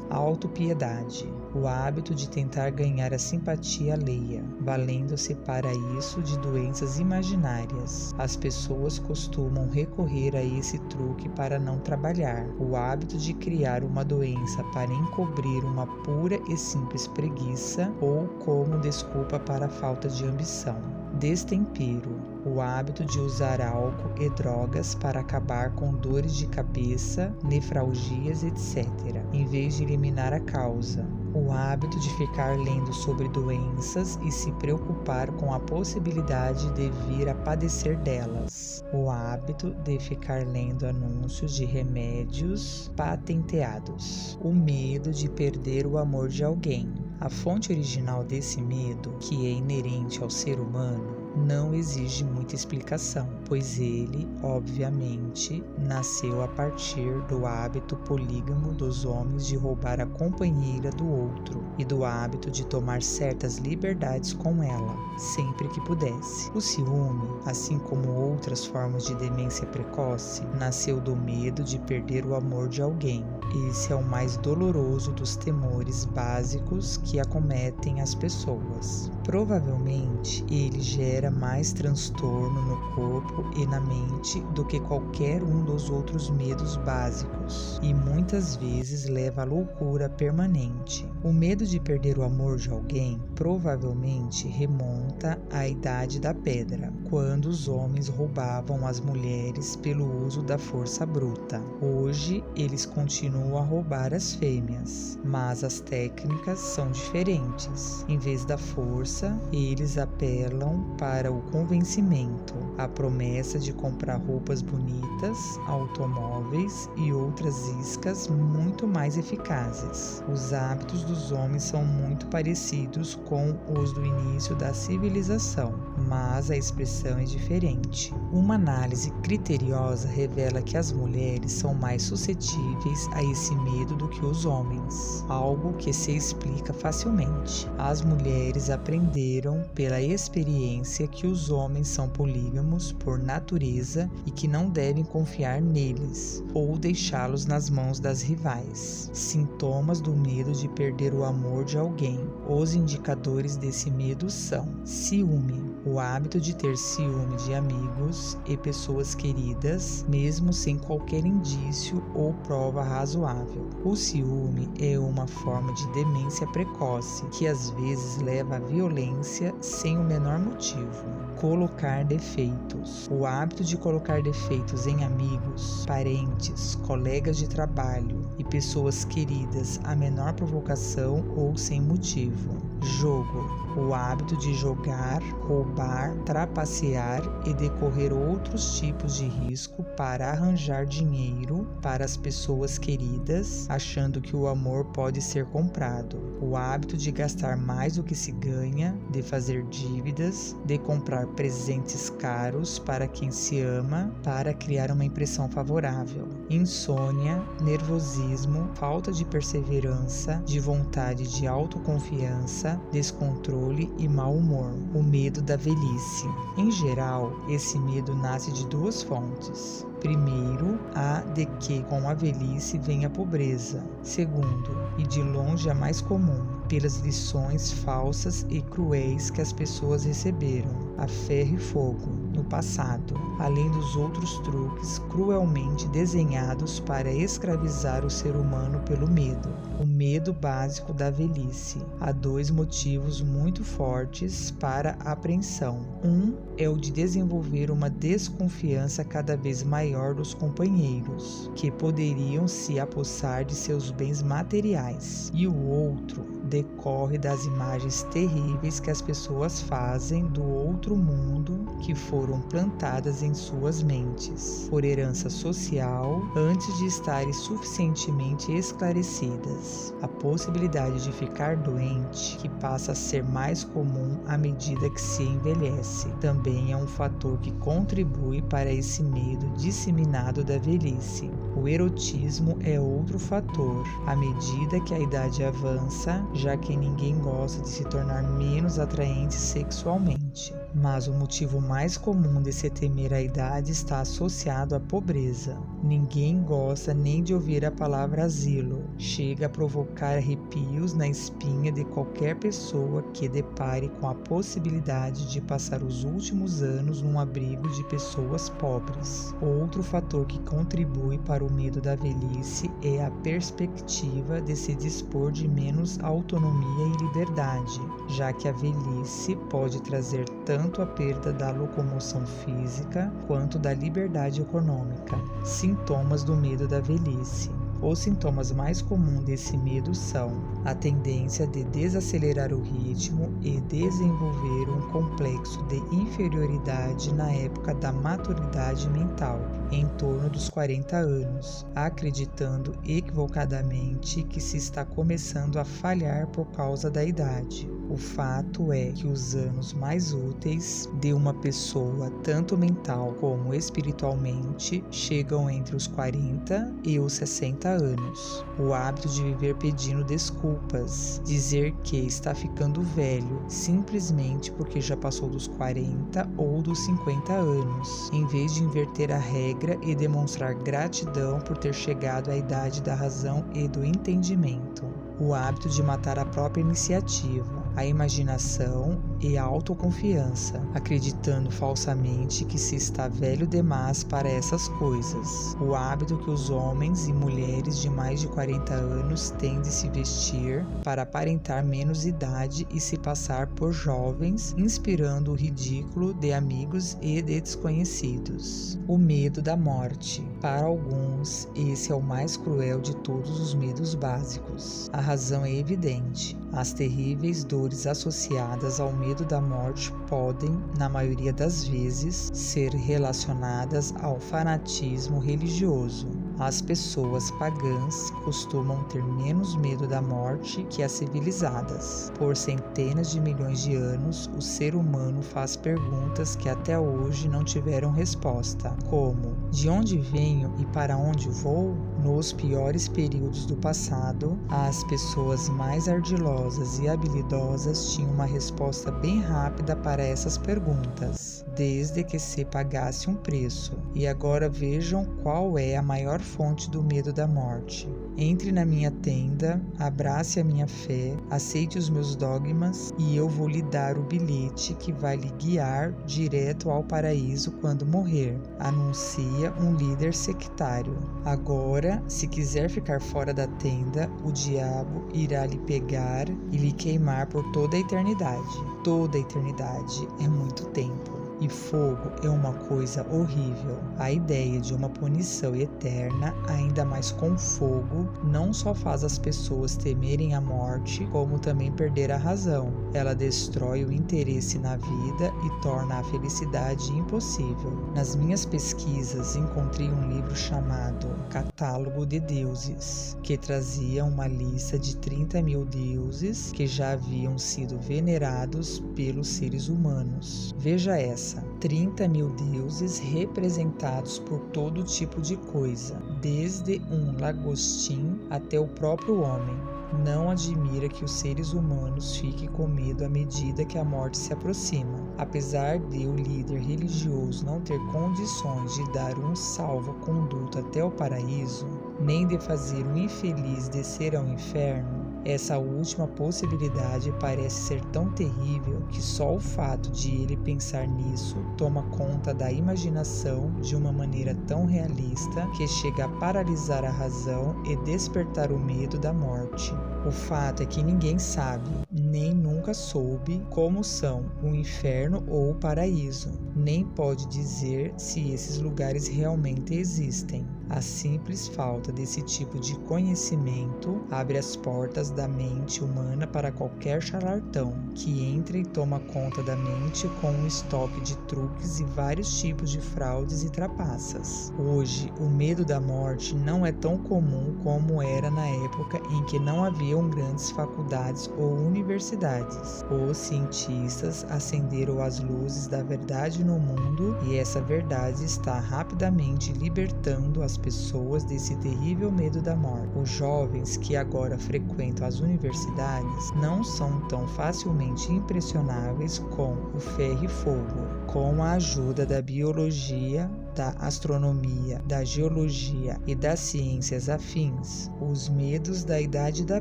Autopiedade. O hábito de tentar ganhar a simpatia alheia, valendo-se para isso de doenças imaginárias. As pessoas costumam recorrer a esse truque para não trabalhar. O hábito de criar uma doença para encobrir uma pura e simples preguiça ou como desculpa para a falta de ambição. Destempero. O hábito de usar álcool e drogas para acabar com dores de cabeça, nefralgias, etc., em vez de eliminar a causa. O hábito de ficar lendo sobre doenças e se preocupar com a possibilidade de vir a padecer delas. O hábito de ficar lendo anúncios de remédios patenteados. O medo de perder o amor de alguém. A fonte original desse medo, que é inerente ao ser humano, não exige muita explicação, pois ele, obviamente, nasceu a partir do hábito polígamo dos homens de roubar a companheira do outro e do hábito de tomar certas liberdades com ela, sempre que pudesse. O ciúme, assim como outras formas de demência precoce, nasceu do medo de perder o amor de alguém. Esse é o mais doloroso dos temores básicos que acometem as pessoas. Provavelmente, ele gera mais transtorno no corpo e na mente do que qualquer um dos outros medos básicos, e muitas vezes leva à loucura permanente. O medo de perder o amor de alguém provavelmente remonta à Idade da Pedra, quando os homens roubavam as mulheres pelo uso da força bruta. Hoje, eles continuam a roubar as fêmeas, mas as técnicas são diferentes. Em vez da força, eles apelam para o convencimento, a promessa de comprar roupas bonitas, automóveis e outras iscas muito mais eficazes. Os hábitos dos homens são muito parecidos com os do início da civilização, mas a expressão é diferente. Uma análise criteriosa revela que as mulheres são mais suscetíveis a esse medo do que os homens, algo que se explica facilmente. As mulheres aprenderam pela experiência que os homens são polígamos por natureza e que não devem confiar neles ou deixá-los nas mãos das rivais. Sintomas do medo de perder o amor de alguém. Os indicadores desse medo são: ciúme, o hábito de ter ciúme de amigos e pessoas queridas, mesmo sem qualquer indício ou prova razoável. O ciúme é uma forma de demência precoce que às vezes leva à violência sem o menor motivo. Colocar defeitos. O hábito de colocar defeitos em amigos, parentes, colegas de trabalho e pessoas queridas à menor provocação ou sem motivo. Jogo. O hábito de jogar, roubar, trapacear e decorrer outros tipos de risco para arranjar dinheiro para as pessoas queridas, achando que o amor pode ser comprado. O hábito de gastar mais do que se ganha, de fazer dívidas, de comprar presentes caros para quem se ama, para criar uma impressão favorável. Insônia, nervosismo, falta de perseverança, de vontade de autoconfiança, descontrole e mau humor. O medo da velhice. Em geral, esse medo nasce de duas fontes. Primeiro, há de que com a velhice vem a pobreza. Segundo, e de longe a mais comum, pelas lições falsas e cruéis que as pessoas receberam, a ferro e fogo, no passado, além dos outros truques cruelmente desenhados para escravizar o ser humano pelo medo. O medo básico da velhice. Há 2 motivos muito fortes para a apreensão. Um é o de desenvolver uma desconfiança cada vez maior dos companheiros, que poderiam se apossar de seus bens materiais. E o outro decorre das imagens terríveis que as pessoas fazem do outro mundo que foram plantadas em suas mentes, por herança social, antes de estarem suficientemente esclarecidas. A possibilidade de ficar doente, que passa a ser mais comum à medida que se envelhece, também é um fator que contribui para esse medo disseminado da velhice. O erotismo é outro fator, à medida que a idade avança, já que ninguém gosta de se tornar menos atraente sexualmente. Mas o motivo mais comum de se temer a idade está associado à pobreza. Ninguém gosta nem de ouvir a palavra asilo. Chega a provocar arrepios na espinha de qualquer pessoa que depare com a possibilidade de passar os últimos anos num abrigo de pessoas pobres. Outro fator que contribui para o medo da velhice é a perspectiva de se dispor de menos autonomia e liberdade, já que a velhice pode trazer tanto a perda da locomoção física quanto da liberdade econômica. Sintomas do medo da velhice. Os sintomas mais comuns desse medo são a tendência de desacelerar o ritmo e desenvolver um complexo de inferioridade na época da maturidade mental, em torno dos 40 anos, acreditando equivocadamente que se está começando a falhar por causa da idade. O fato é que os anos mais úteis de uma pessoa, tanto mental como espiritualmente, chegam entre os 40 e os 60 anos. O hábito de viver pedindo desculpas, dizer que está ficando velho simplesmente porque já passou dos 40 ou dos 50 anos, em vez de inverter a regra e demonstrar gratidão por ter chegado à idade da razão e do entendimento. O hábito de matar a própria iniciativa, a imaginação e a autoconfiança, acreditando falsamente que se está velho demais para essas coisas. O hábito que os homens e mulheres de mais de 40 anos têm de se vestir para aparentar menos idade e se passar por jovens, inspirando o ridículo de amigos e de desconhecidos. O medo da morte. Para alguns, esse é o mais cruel de todos os medos básicos. A razão é evidente. As terríveis dores associadas ao medo da morte podem, na maioria das vezes, ser relacionadas ao fanatismo religioso. As pessoas pagãs costumam ter menos medo da morte que as civilizadas. Por centenas de milhões de anos, o ser humano faz perguntas que até hoje não tiveram resposta, como: de onde venho e para onde vou? Nos piores períodos do passado, as pessoas mais ardilosas e habilidosas tinham uma resposta bem rápida para essas perguntas, desde que se pagasse um preço. E agora vejam qual é a maior fonte do medo da morte. Entre na minha tenda, abrace a minha fé, aceite os meus dogmas e eu vou lhe dar o bilhete que vai lhe guiar direto ao paraíso quando morrer, anuncia um líder sectário. Agora, se quiser ficar fora da tenda, o diabo irá lhe pegar e lhe queimar por toda a eternidade. Toda a eternidade é muito tempo. E fogo é uma coisa horrível. A ideia de uma punição eterna, ainda mais com fogo, não só faz as pessoas temerem a morte, como também perder a razão. Ela destrói o interesse na vida e torna a felicidade impossível. Nas minhas pesquisas, encontrei um livro chamado Catálogo de Deuses, que trazia uma lista de 30 mil deuses que já haviam sido venerados pelos seres humanos. Veja essa. 30 mil deuses representados por todo tipo de coisa, desde um lagostim até o próprio homem. Não admira que os seres humanos fiquem com medo à medida que a morte se aproxima. Apesar de o líder religioso não ter condições de dar um salvo-conduto até o paraíso, nem de fazer o infeliz descer ao inferno, essa última possibilidade parece ser tão terrível que só o fato de ele pensar nisso toma conta da imaginação de uma maneira tão realista que chega a paralisar a razão e despertar o medo da morte. O fato é que ninguém sabe, nem nunca soube, como são o inferno ou o paraíso, nem pode dizer se esses lugares realmente existem. A simples falta desse tipo de conhecimento abre as portas da mente humana para qualquer charlatão que entra e toma conta da mente com um estoque de truques e vários tipos de fraudes e trapaças. Hoje, o medo da morte não é tão comum como era na época em que não haviam grandes faculdades ou universidades. Os cientistas acenderam as luzes da verdade no mundo e essa verdade está rapidamente libertando as pessoas desse terrível medo da morte. Os jovens que agora frequentam as universidades não são tão facilmente impressionáveis com o ferro e fogo. Com a ajuda da biologia, da astronomia, da geologia e das ciências afins, os medos da Idade da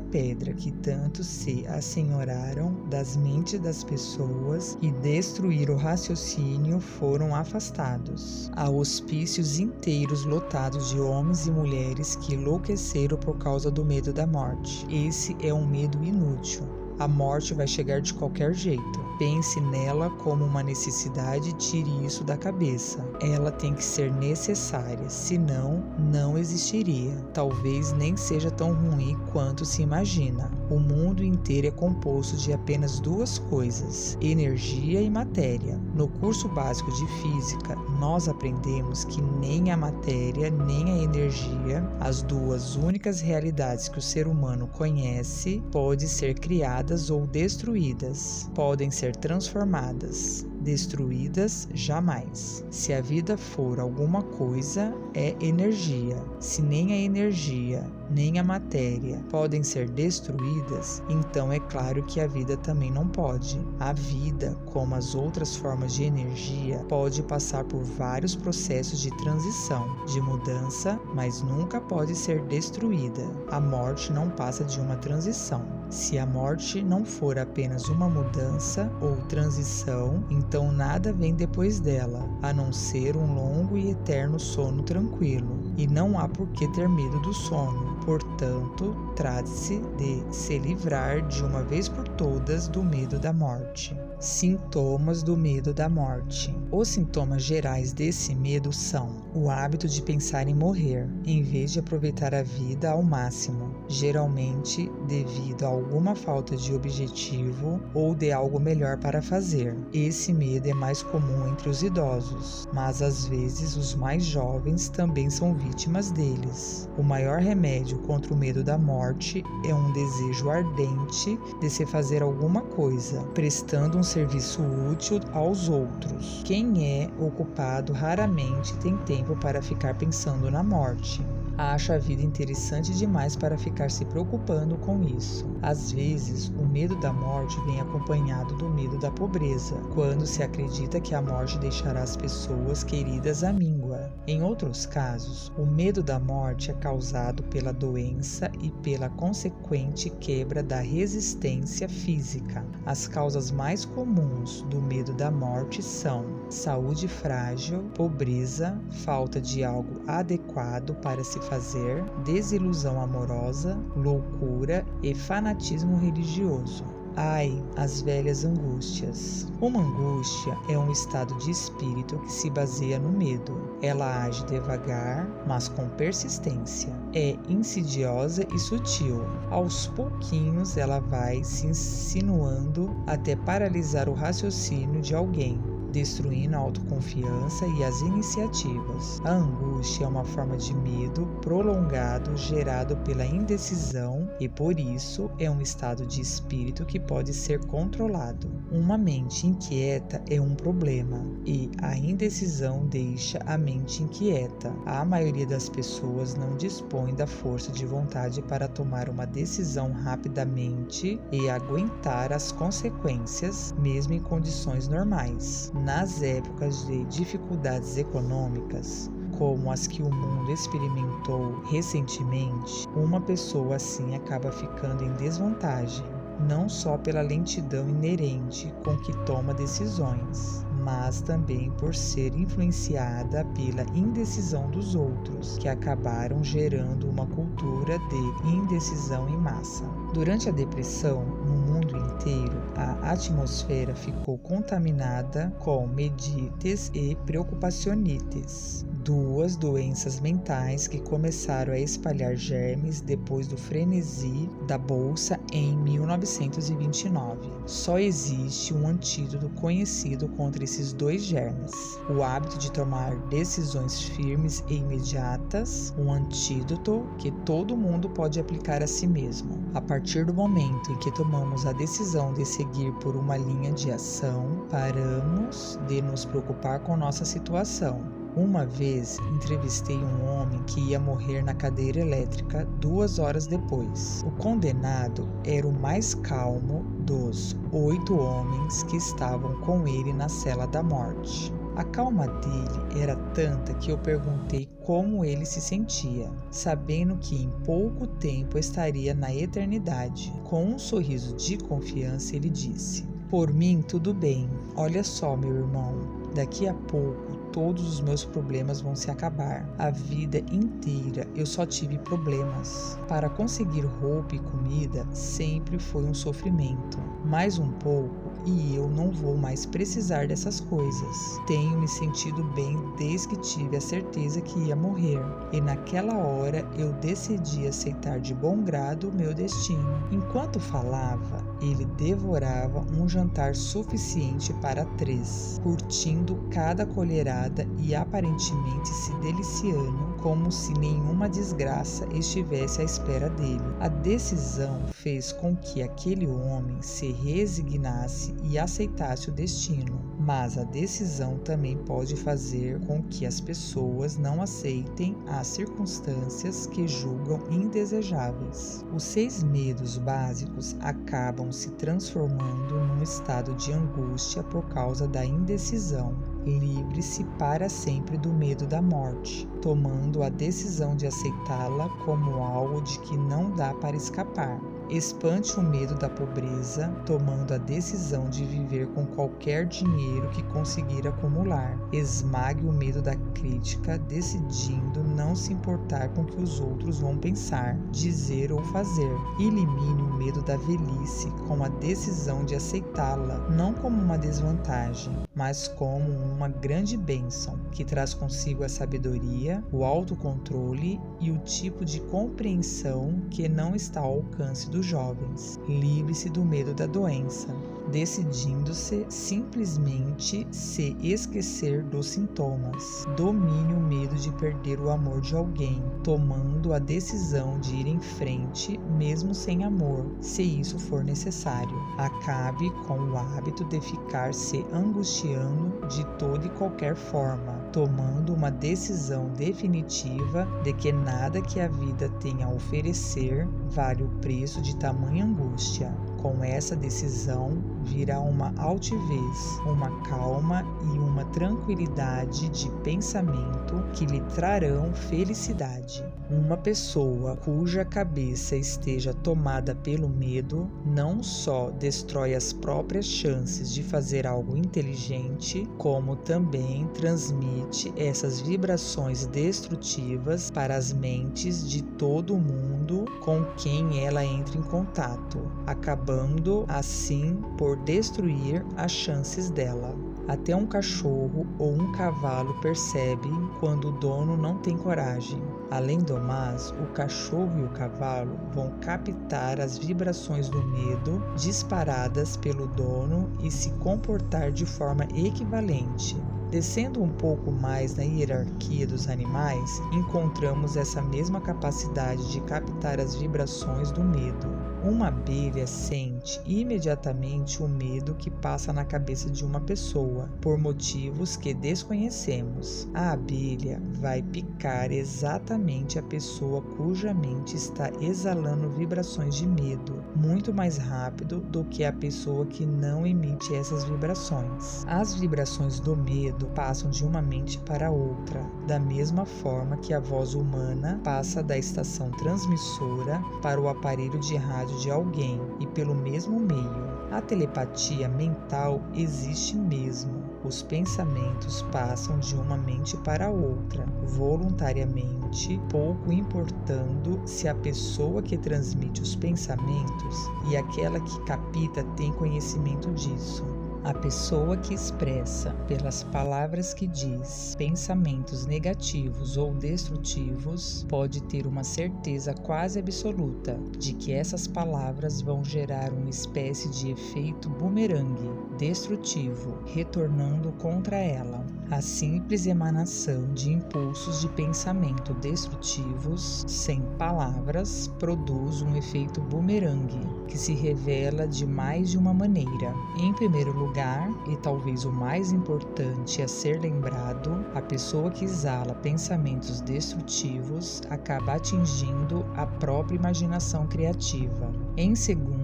Pedra que tanto se assenhoraram das mentes das pessoas e destruíram o raciocínio foram afastados. Há hospícios inteiros lotados de homens e mulheres que enlouqueceram por causa do medo da morte. Esse é um medo inútil. A morte vai chegar de qualquer jeito. Pense nela como uma necessidade e tire isso da cabeça. Ela tem que ser necessária, senão não existiria. Talvez nem seja tão ruim quanto se imagina. O mundo inteiro é composto de apenas duas coisas: energia e matéria. No curso básico de física, nós aprendemos que nem a matéria nem a energia, as duas únicas realidades que o ser humano conhece, pode ser criadas ou destruídas. Podem ser transformadas. Destruídas, jamais. Se a vida for alguma coisa, é energia. Se nem a energia, nem a matéria podem ser destruídas, então é claro que a vida também não pode. A vida, como as outras formas de energia, pode passar por vários processos de transição, de mudança, mas nunca pode ser destruída. A morte não passa de uma transição. Se a morte não for apenas uma mudança ou transição, então nada vem depois dela, a não ser um longo e eterno sono tranquilo. E não há por que ter medo do sono. Portanto, trate-se de se livrar de uma vez por todas do medo da morte. Sintomas do medo da morte. Os sintomas gerais desse medo são o hábito de pensar em morrer, em vez de aproveitar a vida ao máximo, geralmente devido a alguma falta de objetivo ou de algo melhor para fazer. Esse medo é mais comum entre os idosos, mas às vezes os mais jovens também são vítimas deles. O maior remédio contra o medo da morte é um desejo ardente de se fazer alguma coisa, prestando um serviço útil aos outros. Quem é ocupado raramente tem tempo para ficar pensando na morte. Acha a vida interessante demais para ficar se preocupando com isso. Às vezes, o medo da morte vem acompanhado do medo da pobreza, quando se acredita que a morte deixará as pessoas queridas à míngua. Em outros casos, o medo da morte é causado pela doença e pela consequente quebra da resistência física. As causas mais comuns do medo da morte são saúde frágil, pobreza, falta de algo adequado para se fazer, desilusão amorosa, loucura e fanatismo religioso. Ai, as velhas angústias. Uma angústia é um estado de espírito que se baseia no medo. Ela age devagar, mas com persistência. É insidiosa e sutil. Aos pouquinhos ela vai se insinuando até paralisar o raciocínio de alguém. destruindo a autoconfiança e as iniciativas. A angústia é uma forma de medo prolongado gerado pela indecisão e, por isso, é um estado de espírito que pode ser controlado. Uma mente inquieta é um problema e a indecisão deixa a mente inquieta. A maioria das pessoas não dispõe da força de vontade para tomar uma decisão rapidamente e aguentar as consequências, mesmo em condições normais. Nas épocas de dificuldades econômicas, como as que o mundo experimentou recentemente, uma pessoa assim acaba ficando em desvantagem, não só pela lentidão inerente com que toma decisões, mas também por ser influenciada pela indecisão dos outros, que acabaram gerando uma cultura de indecisão em massa. Durante a depressão, no mundo inteiro, a atmosfera ficou contaminada com medites e preocupacionites, duas doenças mentais que começaram a espalhar germes depois do frenesi da bolsa em 1929. Só existe um antídoto conhecido contra esses dois germes: o hábito de tomar decisões firmes e imediatas, um antídoto que todo mundo pode aplicar a si mesmo. A partir do momento em que tomamos a decisão de seguir por uma linha de ação, paramos de nos preocupar com nossa situação. Uma vez entrevistei um homem que ia morrer na cadeira elétrica 2 horas depois. O condenado era o mais calmo dos 8 homens que estavam com ele na cela da morte. A calma dele era tanta que eu perguntei como ele se sentia, sabendo que em pouco tempo estaria na eternidade. Com um sorriso de confiança, ele disse: "Por mim, tudo bem. Olha só, meu irmão, daqui a pouco todos os meus problemas vão se acabar. A vida inteira eu só tive problemas. Para conseguir roupa e comida sempre foi um sofrimento. Mais um pouco e eu não vou mais precisar dessas coisas. Tenho me sentido bem desde que tive a certeza que ia morrer. E naquela hora eu decidi aceitar de bom grado o meu destino." Enquanto falava, ele devorava um jantar suficiente para 3, curtindo cada colherada e aparentemente se deliciando como se nenhuma desgraça estivesse à espera dele. A decisão fez com que aquele homem se resignasse e aceitasse o destino, mas a decisão também pode fazer com que as pessoas não aceitem as circunstâncias que julgam indesejáveis. Os 6 medos básicos acabam se transformando num estado de angústia por causa da indecisão. Livre-se para sempre do medo da morte, tomando a decisão de aceitá-la como algo de que não dá para escapar. Espante o medo da pobreza, tomando a decisão de viver com qualquer dinheiro que conseguir acumular. Esmague o medo da crítica, decidindo não se importar com o que os outros vão pensar, dizer ou fazer. Elimine o medo da velhice com a decisão de aceitá-la, não como uma desvantagem, mas como uma grande bênção, que traz consigo a sabedoria, o autocontrole e o tipo de compreensão que não está ao alcance dos jovens. Livre-se do medo da doença, decidindo-se simplesmente se esquecer dos sintomas. Domine o medo de perder o amor de alguém, tomando a decisão de ir em frente, mesmo sem amor, se isso for necessário. Acabe com o hábito de ficar se angustiando de toda e qualquer forma, tomando uma decisão definitiva de que nada que a vida tenha a oferecer vale o preço de tamanha angústia. Com essa decisão virá uma altivez, uma calma e uma tranquilidade de pensamento que lhe trarão felicidade. Uma pessoa cuja cabeça esteja tomada pelo medo não só destrói as próprias chances de fazer algo inteligente, como também transmite essas vibrações destrutivas para as mentes de todo mundo com quem ela entra em contato, acabando assim por destruir as chances dela. Até um cachorro ou um cavalo percebem quando o dono não tem coragem. Além do mais, o cachorro e o cavalo vão captar as vibrações do medo disparadas pelo dono e se comportar de forma equivalente. Descendo um pouco mais na hierarquia dos animais, encontramos essa mesma capacidade de captar as vibrações do medo. Uma abelha sente imediatamente o medo que passa na cabeça de uma pessoa, por motivos que desconhecemos. A abelha vai picar exatamente a pessoa cuja mente está exalando vibrações de medo, muito mais rápido do que a pessoa que não emite essas vibrações. As vibrações do medo passam de uma mente para outra, da mesma forma que a voz humana passa da estação transmissora para o aparelho de rádio de alguém e pelo mesmo meio. A telepatia mental existe mesmo. Os pensamentos passam de uma mente para outra, voluntariamente, pouco importando se a pessoa que transmite os pensamentos e aquela que capta tem conhecimento disso. A pessoa que expressa, pelas palavras que diz, pensamentos negativos ou destrutivos, pode ter uma certeza quase absoluta de que essas palavras vão gerar uma espécie de efeito bumerangue destrutivo, retornando contra ela. A simples emanação de impulsos de pensamento destrutivos, sem palavras, produz um efeito bumerangue, que se revela de mais de uma maneira. Em primeiro lugar, e talvez o mais importante a ser lembrado, a pessoa que exala pensamentos destrutivos acaba atingindo a própria imaginação criativa. Em segundo,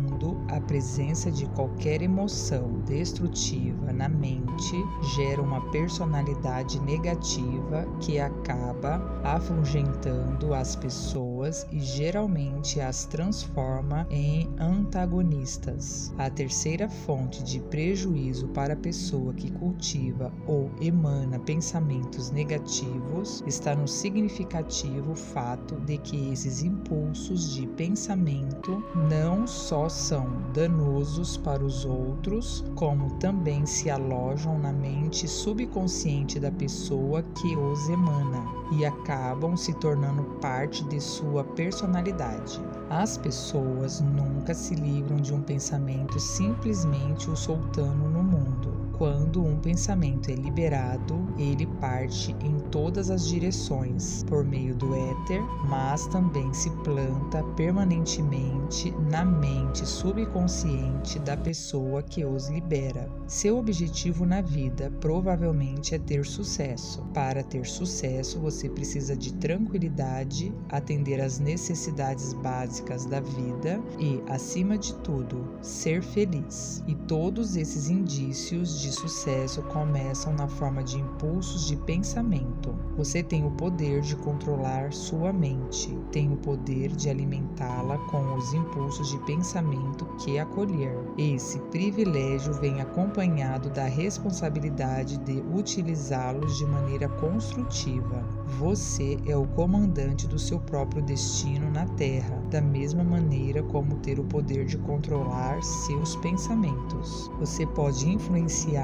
a presença de qualquer emoção destrutiva na mente gera uma personalidade negativa que acaba afugentando as pessoas e geralmente as transforma em antagonistas. A terceira fonte de prejuízo para a pessoa que cultiva ou emana pensamentos negativos está no significativo fato de que esses impulsos de pensamento não só são danosos para os outros, como também se alojam na mente subconsciente da pessoa que os emana e acabam se tornando parte de sua personalidade. As pessoas nunca se livram de um pensamento simplesmente o soltando no mundo. Quando um pensamento é liberado, ele parte em todas as direções, por meio do éter, mas também se planta permanentemente na mente subconsciente da pessoa que os libera. Seu objetivo na vida provavelmente é ter sucesso. Para ter sucesso, você precisa de tranquilidade, atender às necessidades básicas da vida e, acima de tudo, ser feliz. E todos esses indícios de sucesso começam na forma de impulsos de pensamento. Você tem o poder de controlar sua mente, tem o poder de alimentá-la com os impulsos de pensamento que acolher. Esse privilégio vem acompanhado da responsabilidade de utilizá-los de maneira construtiva. Você é o comandante do seu próprio destino na Terra, da mesma maneira como ter o poder de controlar seus pensamentos. Você pode influenciar,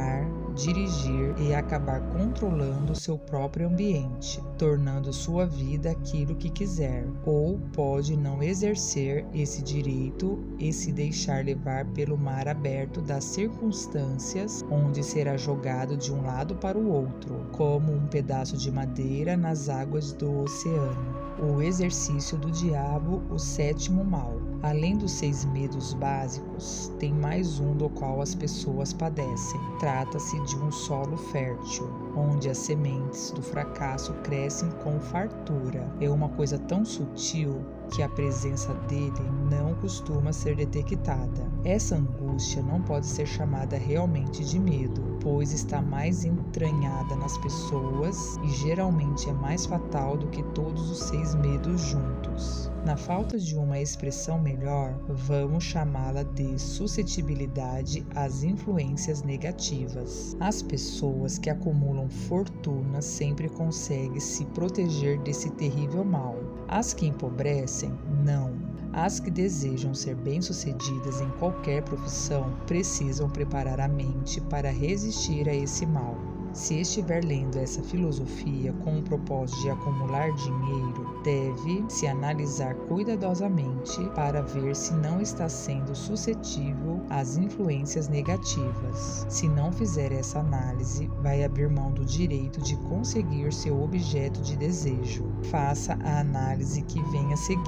dirigir e acabar controlando seu próprio ambiente, tornando sua vida aquilo que quiser, ou pode não exercer esse direito e se deixar levar pelo mar aberto das circunstâncias, onde será jogado de um lado para o outro, como um pedaço de madeira nas águas do oceano. O exercício do diabo, o sétimo mal. Além dos 6 medos básicos, tem mais um do qual as pessoas padecem. Trata-se de um solo fértil, onde as sementes do fracasso crescem com fartura. É uma coisa tão sutil que a presença dele não costuma ser detectada. Essa angústia não pode ser chamada realmente de medo, pois está mais entranhada nas pessoas e geralmente é mais fatal do que todos os 6 medos juntos. Na falta de uma expressão melhor, vamos chamá-la de suscetibilidade às influências negativas. As pessoas que acumulam fortuna sempre conseguem se proteger desse terrível mal. As que empobrecem, não. As que desejam ser bem-sucedidas em qualquer profissão precisam preparar a mente para resistir a esse mal. Se estiver lendo essa filosofia com o propósito de acumular dinheiro, deve se analisar cuidadosamente para ver se não está sendo suscetível às influências negativas. Se não fizer essa análise, vai abrir mão do direito de conseguir seu objeto de desejo. Faça a análise que vem a seguir.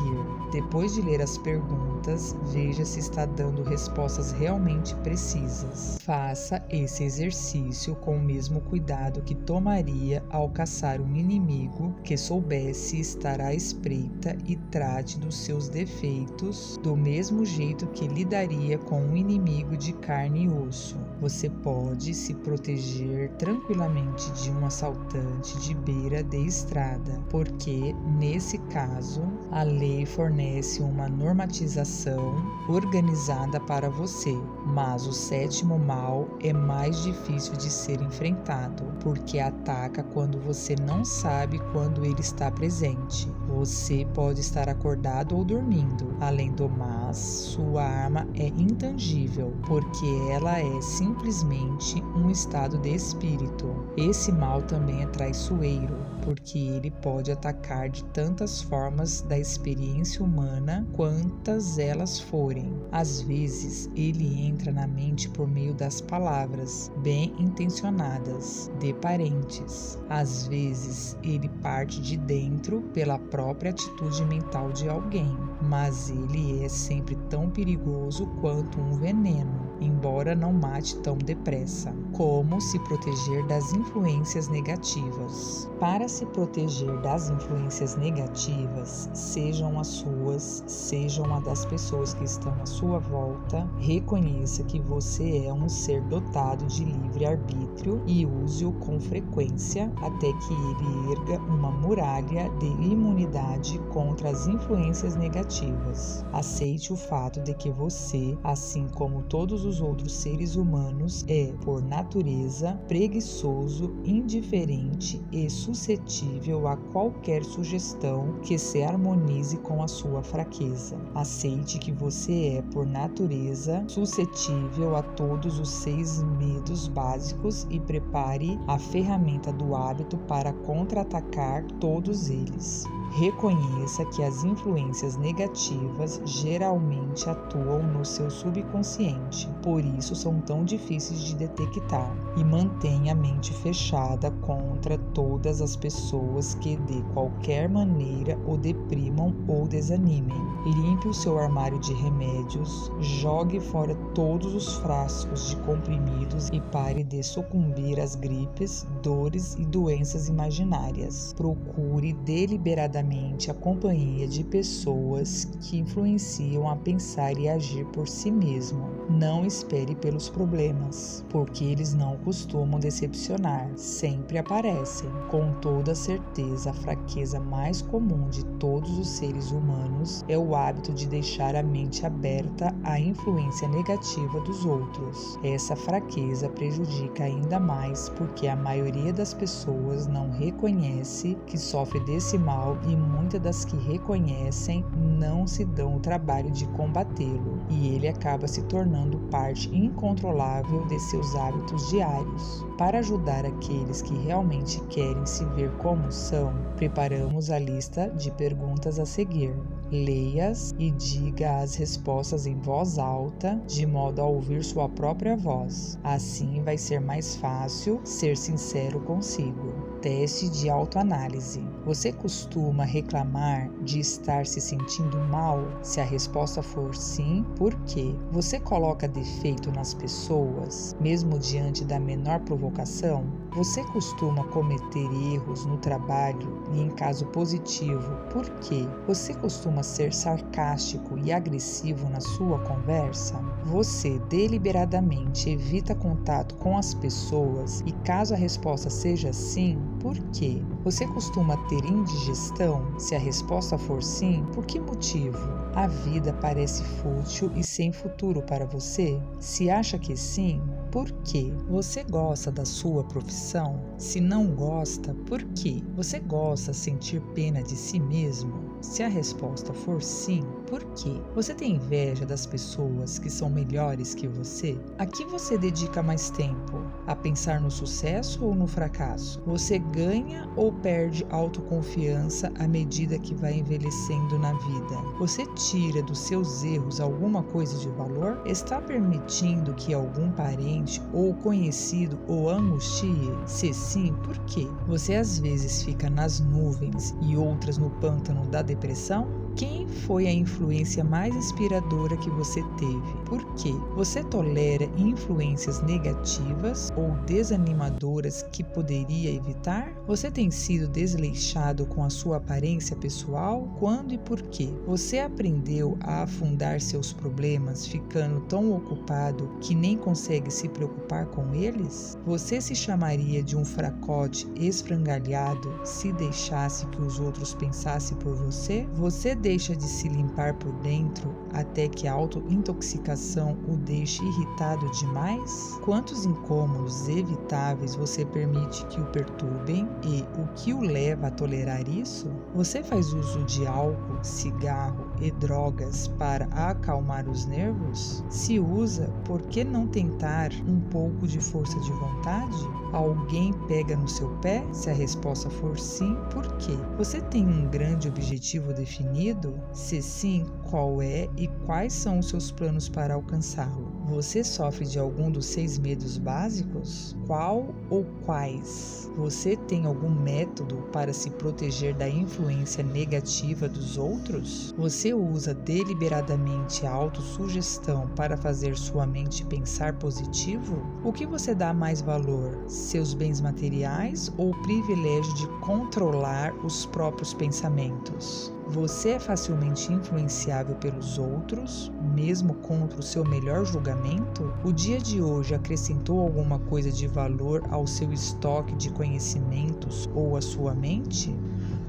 Depois de ler as perguntas, veja se está dando respostas realmente precisas. Faça esse exercício com o mesmo cuidado que tomaria ao caçar um inimigo que soubesse estar à espreita e trate dos seus defeitos do mesmo jeito que lidaria com um inimigo de carne e osso. Você pode se proteger tranquilamente de um assaltante de beira de estrada, porque, nesse caso, a lei fornece uma normatização organizada para você, mas o sétimo mal é mais difícil de ser enfrentado, porque ataca quando você não sabe quando ele está presente. Você pode estar acordado ou dormindo. Além do mais, sua arma é intangível, porque ela é simplesmente um estado de espírito. Esse mal também é traiçoeiro, porque ele pode atacar de tantas formas da experiência humana quantas elas forem. Às vezes, ele entra na mente por meio das palavras bem intencionadas de parentes. Às vezes, ele parte de dentro pela própria atitude mental de alguém, mas ele é sempre tão perigoso quanto um veneno, embora não mate tão depressa. Como se proteger das influências negativas? Para se proteger das influências negativas, sejam as suas, sejam a das pessoas que estão à sua volta, reconheça que você é um ser dotado de livre-arbítrio e use-o com frequência até que ele erga uma muralha de imunidade contra as influências negativas. Aceite o fato de que você, assim como todos os outros seres humanos, é, por natureza, preguiçoso, indiferente e suscetível a qualquer sugestão que se harmonize com a sua fraqueza. Aceite que você é, por natureza, suscetível a todos os 6 medos básicos e prepare a ferramenta do hábito para contra-atacar todos eles. Reconheça que as influências negativas geralmente atuam no seu subconsciente, por isso são tão difíceis de detectar, e mantenha a mente fechada contra todas as pessoas que de qualquer maneira o deprimam ou desanimem. Limpe o seu armário de remédios, jogue fora todos os frascos de comprimidos e pare de sucumbir às gripes, dores e doenças imaginárias. Procure deliberadamente a companhia de pessoas que influenciam a pensar e agir por si mesmo. Não espere pelos problemas, porque eles não costumam decepcionar, sempre aparecem. Com toda certeza, a fraqueza mais comum de todos os seres humanos é o hábito de deixar a mente aberta à influência negativa dos outros. Essa fraqueza prejudica ainda mais porque a maioria das pessoas não reconhece que sofre desse mal e muitas das que reconhecem não se dão o trabalho de combatê-lo, e ele acaba se tornando parte incontrolável de seus hábitos diários. Para ajudar aqueles que realmente querem se ver como são, preparamos a lista de perguntas a seguir. Leia-as e diga as respostas em voz alta, de modo a ouvir sua própria voz. Assim vai ser mais fácil ser sincero consigo. Teste de autoanálise. Você costuma reclamar de estar se sentindo mal? Se a resposta for sim, por quê? Você coloca defeito nas pessoas, mesmo diante da menor provocação? Você costuma cometer erros no trabalho e em caso positivo, por quê? Você costuma ser sarcástico e agressivo na sua conversa? Você deliberadamente evita contato com as pessoas e caso a resposta seja sim, por quê? Você costuma ter indigestão? Se a resposta for sim, por que motivo? A vida parece fútil e sem futuro para você? Se acha que sim, por quê? Você gosta da sua profissão? Se não gosta, por quê? Você gosta de sentir pena de si mesmo? Se a resposta for sim, por Por quê? Você tem inveja das pessoas que são melhores que você? A que você dedica mais tempo? A pensar no sucesso ou no fracasso? Você ganha ou perde autoconfiança à medida que vai envelhecendo na vida? Você tira dos seus erros alguma coisa de valor? Está permitindo que algum parente ou conhecido o angustie? Se sim, por quê? Você às vezes fica nas nuvens e outras no pântano da depressão? Quem foi a influência mais inspiradora que você teve? Por quê? Você tolera influências negativas ou desanimadoras que poderia evitar? Você tem sido desleixado com a sua aparência pessoal? Quando e por quê? Você aprendeu a afundar seus problemas ficando tão ocupado que nem consegue se preocupar com eles? Você se chamaria de um fracote esfrangalhado se deixasse que os outros pensassem por você? Você deixa de se limpar por dentro até que a auto-intoxicação o deixe irritado demais? Quantos incômodos evitáveis você permite que o perturbem e o que o leva a tolerar isso? Você faz uso de álcool, cigarro e drogas para acalmar os nervos? Se usa, por que não tentar um pouco de força de vontade? Alguém pega no seu pé? Se a resposta for sim, por quê? Você tem um grande objetivo definido? Se sim, qual é e quais são os seus planos para alcançá-lo? Você sofre de algum dos 6 medos básicos? Qual ou quais? Você tem algum método para se proteger da influência negativa dos outros? Você usa deliberadamente a autossugestão para fazer sua mente pensar positivo? O que você dá mais valor? Seus bens materiais ou o privilégio de controlar os próprios pensamentos? Você é facilmente influenciável pelos outros, mesmo contra o seu melhor julgamento? O dia de hoje acrescentou alguma coisa de valor ao seu estoque de conhecimentos ou à sua mente?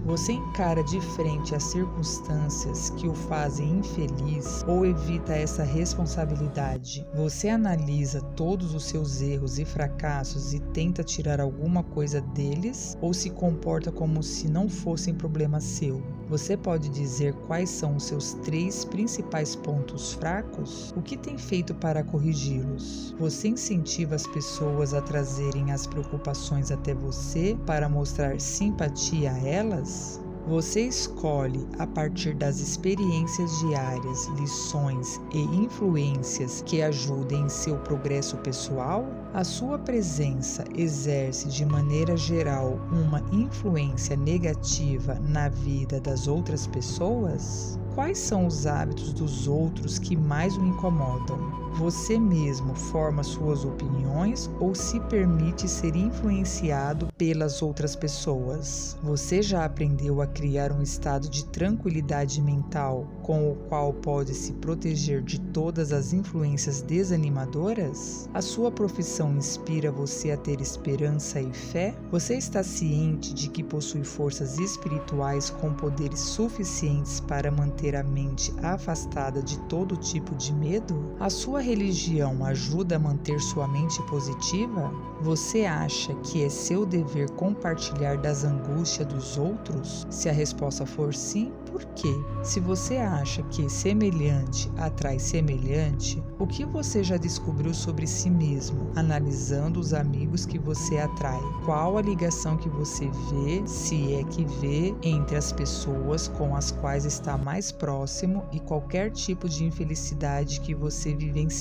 Você encara de frente as circunstâncias que o fazem infeliz ou evita essa responsabilidade? Você analisa todos os seus erros e fracassos e tenta tirar alguma coisa deles ou se comporta como se não fossem problema seu? Você pode dizer quais são os seus 3 principais pontos fracos? O que tem feito para corrigi-los? Você incentiva as pessoas a trazerem as preocupações até você para mostrar simpatia a elas? Você escolhe, a partir das experiências diárias, lições e influências que ajudem em seu progresso pessoal? A sua presença exerce de maneira geral uma influência negativa na vida das outras pessoas? Quais são os hábitos dos outros que mais o incomodam? Você mesmo forma suas opiniões ou se permite ser influenciado pelas outras pessoas? Você já aprendeu a criar um estado de tranquilidade mental com o qual pode se proteger de todas as influências desanimadoras? A sua profissão inspira você a ter esperança e fé? Você está ciente de que possui forças espirituais com poderes suficientes para manter a mente afastada de todo tipo de medo? A sua religião ajuda a manter sua mente positiva? Você acha que é seu dever compartilhar das angústias dos outros? Se a resposta for sim, por quê? Se você acha que semelhante atrai semelhante, o que você já descobriu sobre si mesmo, analisando os amigos que você atrai? Qual a ligação que você vê, se é que vê, entre as pessoas com as quais está mais próximo e qualquer tipo de infelicidade que você vivencia?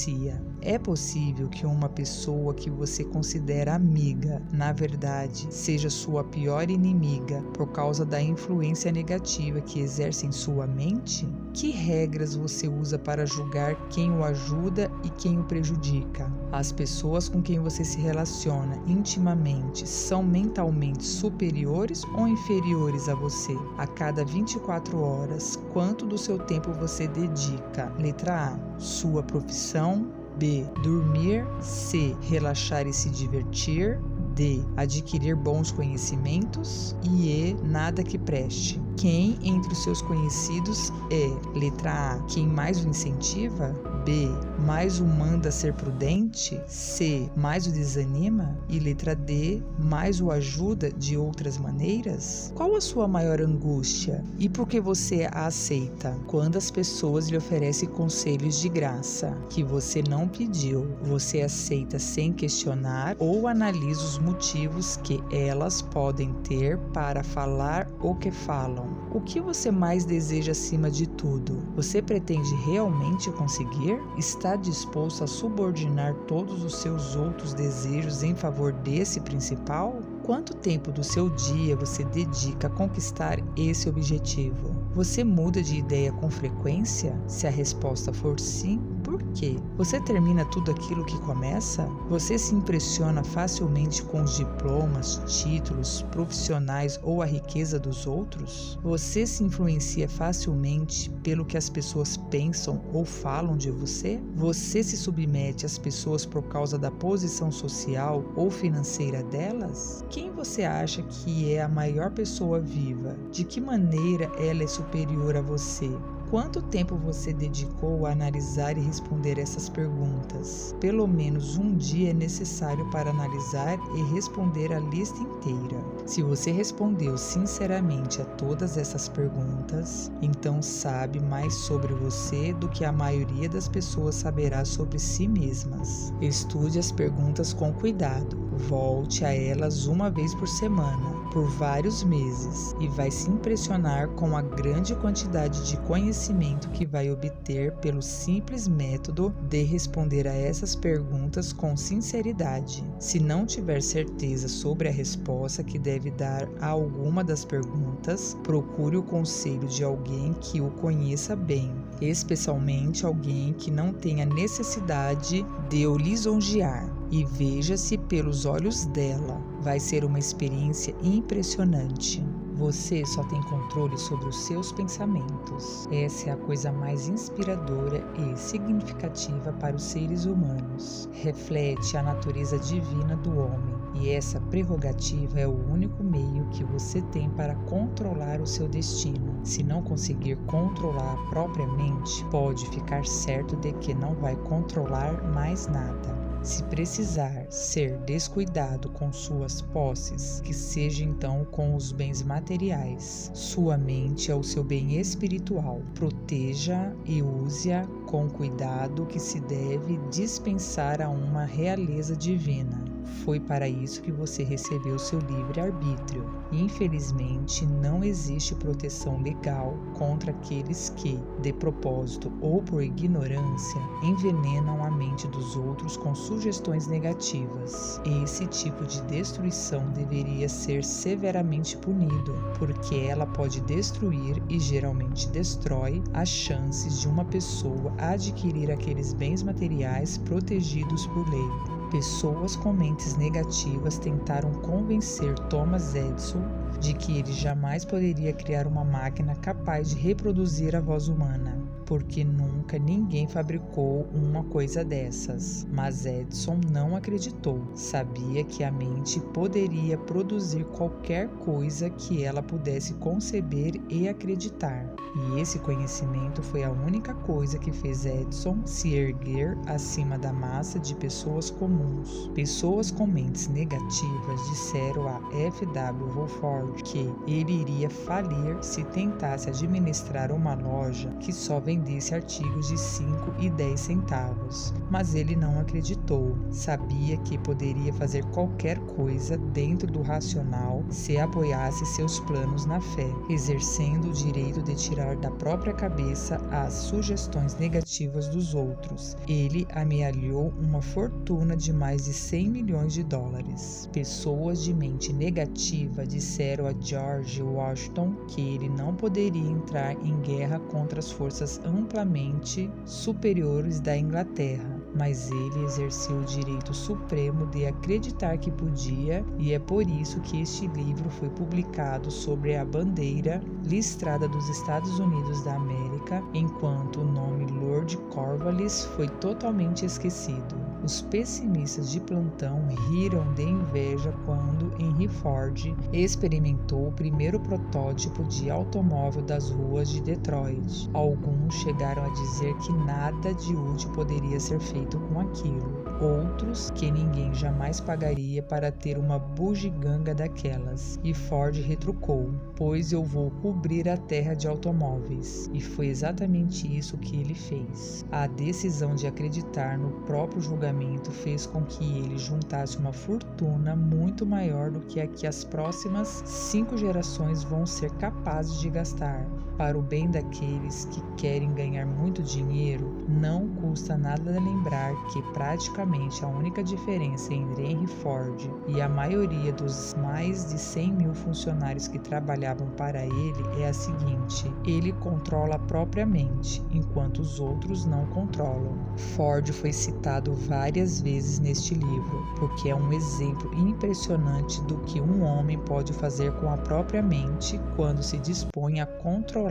É possível que uma pessoa que você considera amiga, na verdade, seja sua pior inimiga por causa da influência negativa que exerce em sua mente? Que regras você usa para julgar quem o ajuda e quem o prejudica? As pessoas com quem você se relaciona intimamente são mentalmente superiores ou inferiores a você? A cada 24 horas, quanto do seu tempo você dedica? Letra A, sua profissão. B, dormir. C, relaxar e se divertir. D, adquirir bons conhecimentos. E E, nada que preste. Quem entre os seus conhecidos é, letra A, quem mais o incentiva? B, mais o manda ser prudente? C, mais o desanima? E letra D, mais o ajuda de outras maneiras? Qual a sua maior angústia e por que você a aceita? Quando as pessoas lhe oferecem conselhos de graça que você não pediu, você aceita sem questionar ou analisa os motivos que elas podem ter para falar o que falam? O que você mais deseja acima de tudo? Você pretende realmente conseguir? Está disposto a subordinar todos os seus outros desejos em favor desse principal? Quanto tempo do seu dia você dedica a conquistar esse objetivo? Você muda de ideia com frequência? Se a resposta for sim, por quê? Você termina tudo aquilo que começa? Você se impressiona facilmente com os diplomas, títulos, profissionais ou a riqueza dos outros? Você se influencia facilmente pelo que as pessoas pensam ou falam de você? Você se submete às pessoas por causa da posição social ou financeira delas? Quem você acha que é a maior pessoa viva? De que maneira ela é superior a você? Quanto tempo você dedicou a analisar e responder essas perguntas? Pelo menos um dia é necessário para analisar e responder a lista inteira. Se você respondeu sinceramente a todas essas perguntas, então sabe mais sobre você do que a maioria das pessoas saberá sobre si mesmas. Estude as perguntas com cuidado. Volte a elas uma vez por semana, por vários meses, e vai se impressionar com a grande quantidade de conhecimento que vai obter pelo simples método de responder a essas perguntas com sinceridade. Se não tiver certeza sobre a resposta que deve dar a alguma das perguntas, procure o conselho de alguém que o conheça bem, especialmente alguém que não tenha necessidade de o lisonjear, e veja-se pelos olhos dela. Vai ser uma experiência impressionante. Você só tem controle sobre os seus pensamentos. Essa é a coisa mais inspiradora e significativa para os seres humanos. Reflete a natureza divina do homem, e essa prerrogativa é o único meio que você tem para controlar o seu destino. Se não conseguir controlar propriamente, pode ficar certo de que não vai controlar mais nada. Se precisar ser descuidado com suas posses, que seja então com os bens materiais. Sua mente é o seu bem espiritual. Proteja e use-a com cuidado que se deve dispensar a uma realeza divina. Foi para isso que você recebeu seu livre-arbítrio. Infelizmente, não existe proteção legal contra aqueles que, de propósito ou por ignorância, envenenam a mente dos outros com sugestões negativas. Esse tipo de destruição deveria ser severamente punido, porque ela pode destruir e geralmente destrói as chances de uma pessoa adquirir aqueles bens materiais protegidos por lei. Pessoas com mentes negativas tentaram convencer Thomas Edison de que ele jamais poderia criar uma máquina capaz de reproduzir a voz humana, porque nunca ninguém fabricou uma coisa dessas. Mas Edison não acreditou. Sabia que a mente poderia produzir qualquer coisa que ela pudesse conceber e acreditar. E esse conhecimento foi a única coisa que fez Edison se erguer acima da massa de pessoas comuns. Pessoas com mentes negativas disseram a F.W. Wolford que ele iria falir se tentasse administrar uma loja que só vendesse artigos de 5 e 10 centavos. Mas ele não acreditou. Sabia que poderia fazer qualquer coisa dentro do racional se apoiasse seus planos na fé, exercendo o direito de tirar da própria cabeça as sugestões negativas dos outros. Ele amealhou uma fortuna de mais de 100 milhões de dólares. Pessoas de mente negativa disseram a George Washington que ele não poderia entrar em guerra contra as forças amplamente superiores da Inglaterra, mas ele exerceu o direito supremo de acreditar que podia, e é por isso que este livro foi publicado sobre a bandeira listrada dos Estados Unidos da América, enquanto o nome Lord Cornwallis foi totalmente esquecido. Os pessimistas de plantão riram de inveja quando Henry Ford experimentou o primeiro protótipo de automóvel das ruas de Detroit. Alguns chegaram a dizer que nada de útil poderia ser feito com aquilo. Outros que ninguém jamais pagaria para ter uma bugiganga daquelas. E Ford retrucou: pois eu vou cobrir a terra de automóveis. E foi exatamente isso que ele fez. A decisão de acreditar no próprio julgamento fez com que ele juntasse uma fortuna muito maior do que a que as próximas 5 gerações vão ser capazes de gastar. Para o bem daqueles que querem ganhar muito dinheiro, não custa nada lembrar que praticamente a única diferença entre Henry Ford e a maioria dos mais de 100 mil funcionários que trabalhavam para ele é a seguinte: ele controla a própria mente, enquanto os outros não controlam. Ford foi citado várias vezes neste livro, porque é um exemplo impressionante do que um homem pode fazer com a própria mente quando se dispõe a controlá-la.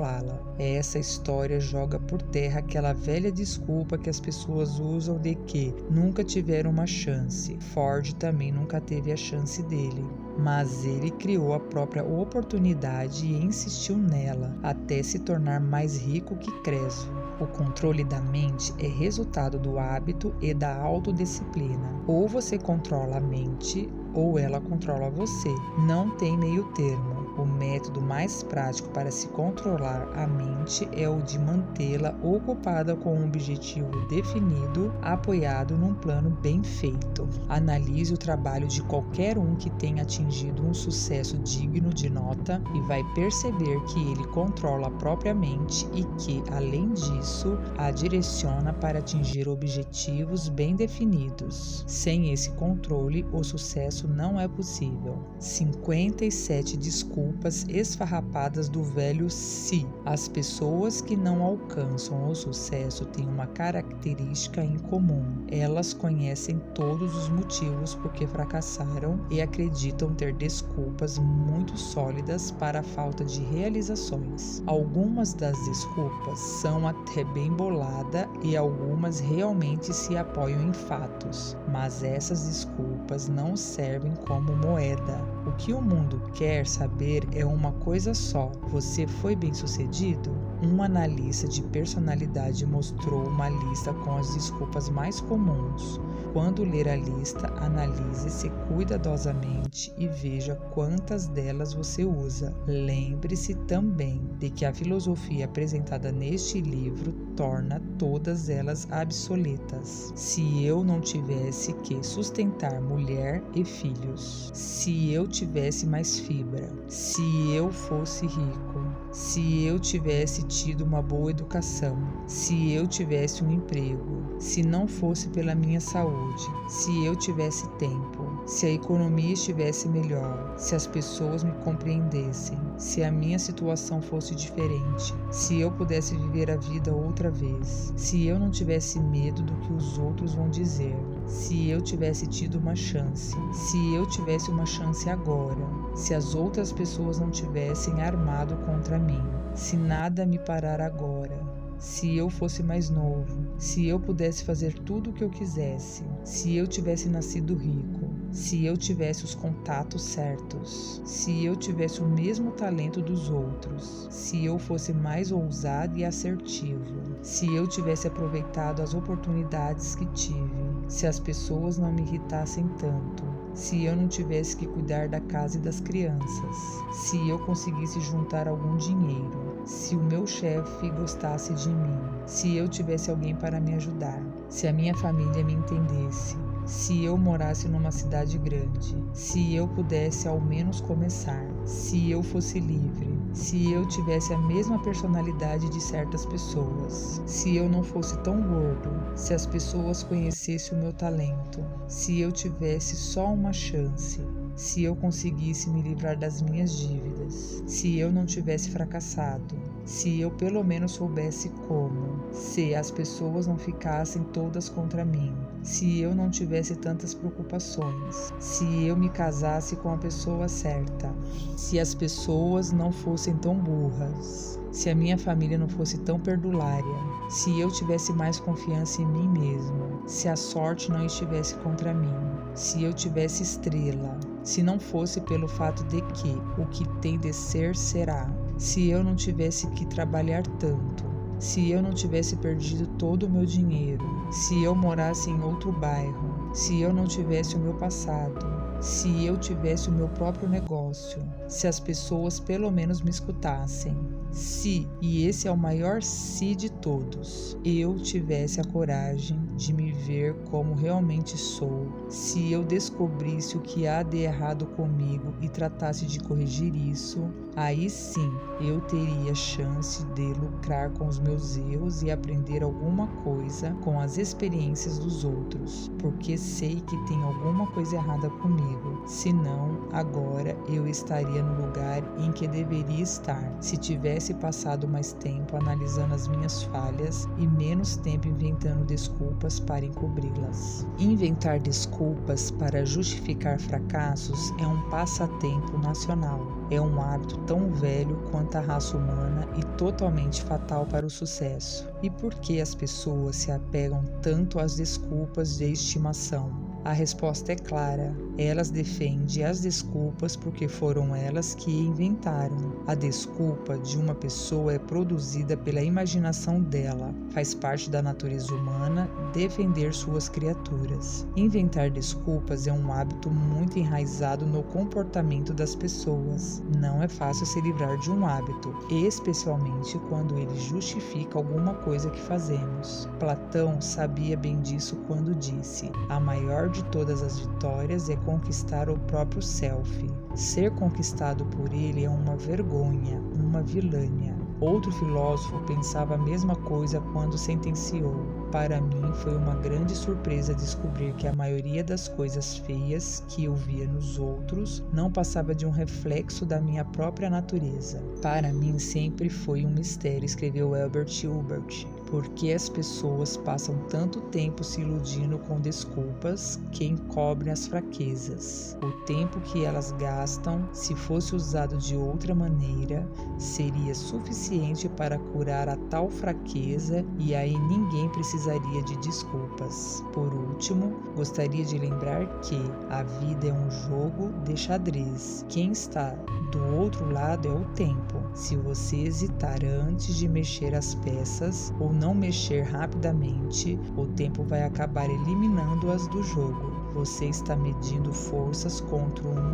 Essa história joga por terra aquela velha desculpa que as pessoas usam de que nunca tiveram uma chance. Ford também nunca teve a chance dele, mas ele criou a própria oportunidade e insistiu nela, até se tornar mais rico que Creso. O controle da mente é resultado do hábito e da autodisciplina. Ou você controla a mente, ou ela controla você. Não tem meio termo. O método mais prático para se controlar a mente é o de mantê-la ocupada com um objetivo definido, apoiado num plano bem feito. Analise o trabalho de qualquer um que tenha atingido um sucesso digno de nota e vai perceber que ele controla a própria mente e que, além disso, a direciona para atingir objetivos bem definidos. Sem esse controle, o sucesso não é possível. 57 desculpas esfarrapadas do velho si. As pessoas que não alcançam o sucesso têm uma característica em comum. Elas conhecem todos os motivos por que fracassaram e acreditam ter desculpas muito sólidas para a falta de realizações. Algumas das desculpas são até bem boladas e algumas realmente se apoiam em fatos, mas essas desculpas não servem como moeda. O que o mundo quer saber é uma coisa só: você foi bem-sucedido? Um analista de personalidade mostrou uma lista com as desculpas mais comuns. Quando ler a lista, analise-se cuidadosamente e veja quantas delas você usa. Lembre-se também de que a filosofia apresentada neste livro torna todas elas obsoletas. Se eu não tivesse que sustentar mulher e filhos, se eu tivesse mais fibra, se eu fosse rico, se eu tivesse tido uma boa educação, se eu tivesse um emprego, se não fosse pela minha saúde, se eu tivesse tempo, se a economia estivesse melhor, se as pessoas me compreendessem, se a minha situação fosse diferente, se eu pudesse viver a vida outra vez, se eu não tivesse medo do que os outros vão dizer, se eu tivesse tido uma chance, se eu tivesse uma chance agora, se as outras pessoas não tivessem armado contra mim, se nada me parar agora, se eu fosse mais novo, se eu pudesse fazer tudo o que eu quisesse, se eu tivesse nascido rico, se eu tivesse os contatos certos, se eu tivesse o mesmo talento dos outros, se eu fosse mais ousado e assertivo, se eu tivesse aproveitado as oportunidades que tive, se as pessoas não me irritassem tanto, se eu não tivesse que cuidar da casa e das crianças, se eu conseguisse juntar algum dinheiro, se o meu chefe gostasse de mim, se eu tivesse alguém para me ajudar, se a minha família me entendesse, se eu morasse numa cidade grande, se eu pudesse ao menos começar, se eu fosse livre, se eu tivesse a mesma personalidade de certas pessoas, se eu não fosse tão gordo, se as pessoas conhecessem o meu talento, se eu tivesse só uma chance, se eu conseguisse me livrar das minhas dívidas, se eu não tivesse fracassado, se eu pelo menos soubesse como, se as pessoas não ficassem todas contra mim, se eu não tivesse tantas preocupações, se eu me casasse com a pessoa certa, se as pessoas não fossem tão burras, se a minha família não fosse tão perdulária, se eu tivesse mais confiança em mim mesmo, se a sorte não estivesse contra mim, se eu tivesse estrela, se não fosse pelo fato de que o que tem de ser será, se eu não tivesse que trabalhar tanto, se eu não tivesse perdido todo o meu dinheiro, se eu morasse em outro bairro, se eu não tivesse o meu passado, se eu tivesse o meu próprio negócio, se as pessoas pelo menos me escutassem, se, e esse é o maior se de todos, eu tivesse a coragem de me ver como realmente sou, se eu descobrisse o que há de errado comigo e tratasse de corrigir isso, aí sim eu teria chance de lucrar com os meus erros e aprender alguma coisa com as experiências dos outros, porque sei que tem alguma coisa errada comigo, senão agora eu estaria no lugar em que deveria estar, se tivesse passado mais tempo analisando as minhas falhas e menos tempo inventando desculpas para encobri-las. Inventar desculpas para justificar fracassos é um passatempo nacional. É um hábito tão velho quanto a raça humana e totalmente fatal para o sucesso. E por que as pessoas se apegam tanto às desculpas de estimação? A resposta é clara. Elas defendem as desculpas porque foram elas que inventaram. A desculpa de uma pessoa é produzida pela imaginação dela. Faz parte da natureza humana defender suas criaturas. Inventar desculpas é um hábito muito enraizado no comportamento das pessoas. Não é fácil se livrar de um hábito, especialmente quando ele justifica alguma coisa que fazemos. Platão sabia bem disso quando disse: a maior de todas as vitórias é conquistar o próprio self. Ser conquistado por ele é uma vergonha, uma vilânia. Outro filósofo pensava a mesma coisa quando sentenciou: para mim foi uma grande surpresa descobrir que a maioria das coisas feias que eu via nos outros não passava de um reflexo da minha própria natureza. Para mim sempre foi um mistério, escreveu Albert Hubbard, porque as pessoas passam tanto tempo se iludindo com desculpas que encobrem as fraquezas. O tempo que elas gastam, se fosse usado de outra maneira, seria suficiente para curar a tal fraqueza e aí ninguém precisaria de desculpas. Por último, gostaria de lembrar que a vida é um jogo de xadrez. Quem está do outro lado é o tempo. Se você hesitar antes de mexer as peças ou não mexer rapidamente, o tempo vai acabar eliminando-as do jogo. Você está medindo forças contra um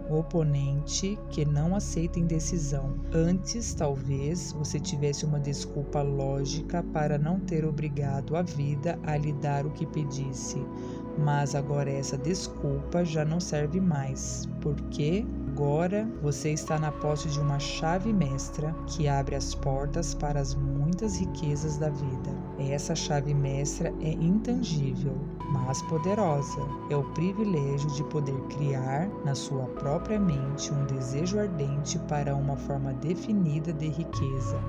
oponente que não aceita indecisão. Antes, talvez, você tivesse uma desculpa lógica para não ter obrigado a vida a lhe dar o que pedisse. Mas agora essa desculpa já não serve mais, porque agora você está na posse de uma chave mestra que abre as portas para as muitas riquezas da vida. Essa chave mestra é intangível, mas poderosa. É o privilégio de poder criar na sua própria mente um desejo ardente para uma forma definida de riqueza.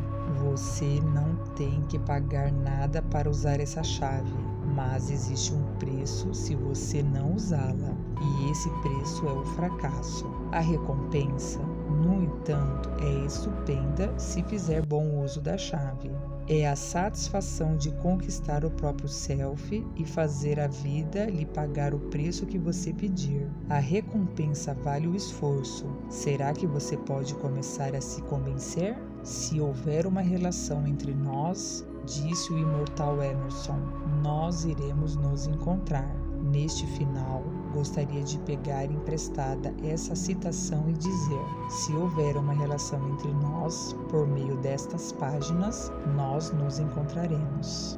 Você não tem que pagar nada para usar essa chave, mas existe um preço se você não usá-la, e esse preço é o fracasso. A recompensa, no entanto, é estupenda se fizer bom uso da chave. É a satisfação de conquistar o próprio self e fazer a vida lhe pagar o preço que você pedir. A recompensa vale o esforço. Será que você pode começar a se convencer? Se houver uma relação entre nós, disse o imortal Emerson, nós iremos nos encontrar. Neste final, gostaria de pegar emprestada essa citação e dizer: se houver uma relação entre nós, por meio destas páginas, nós nos encontraremos.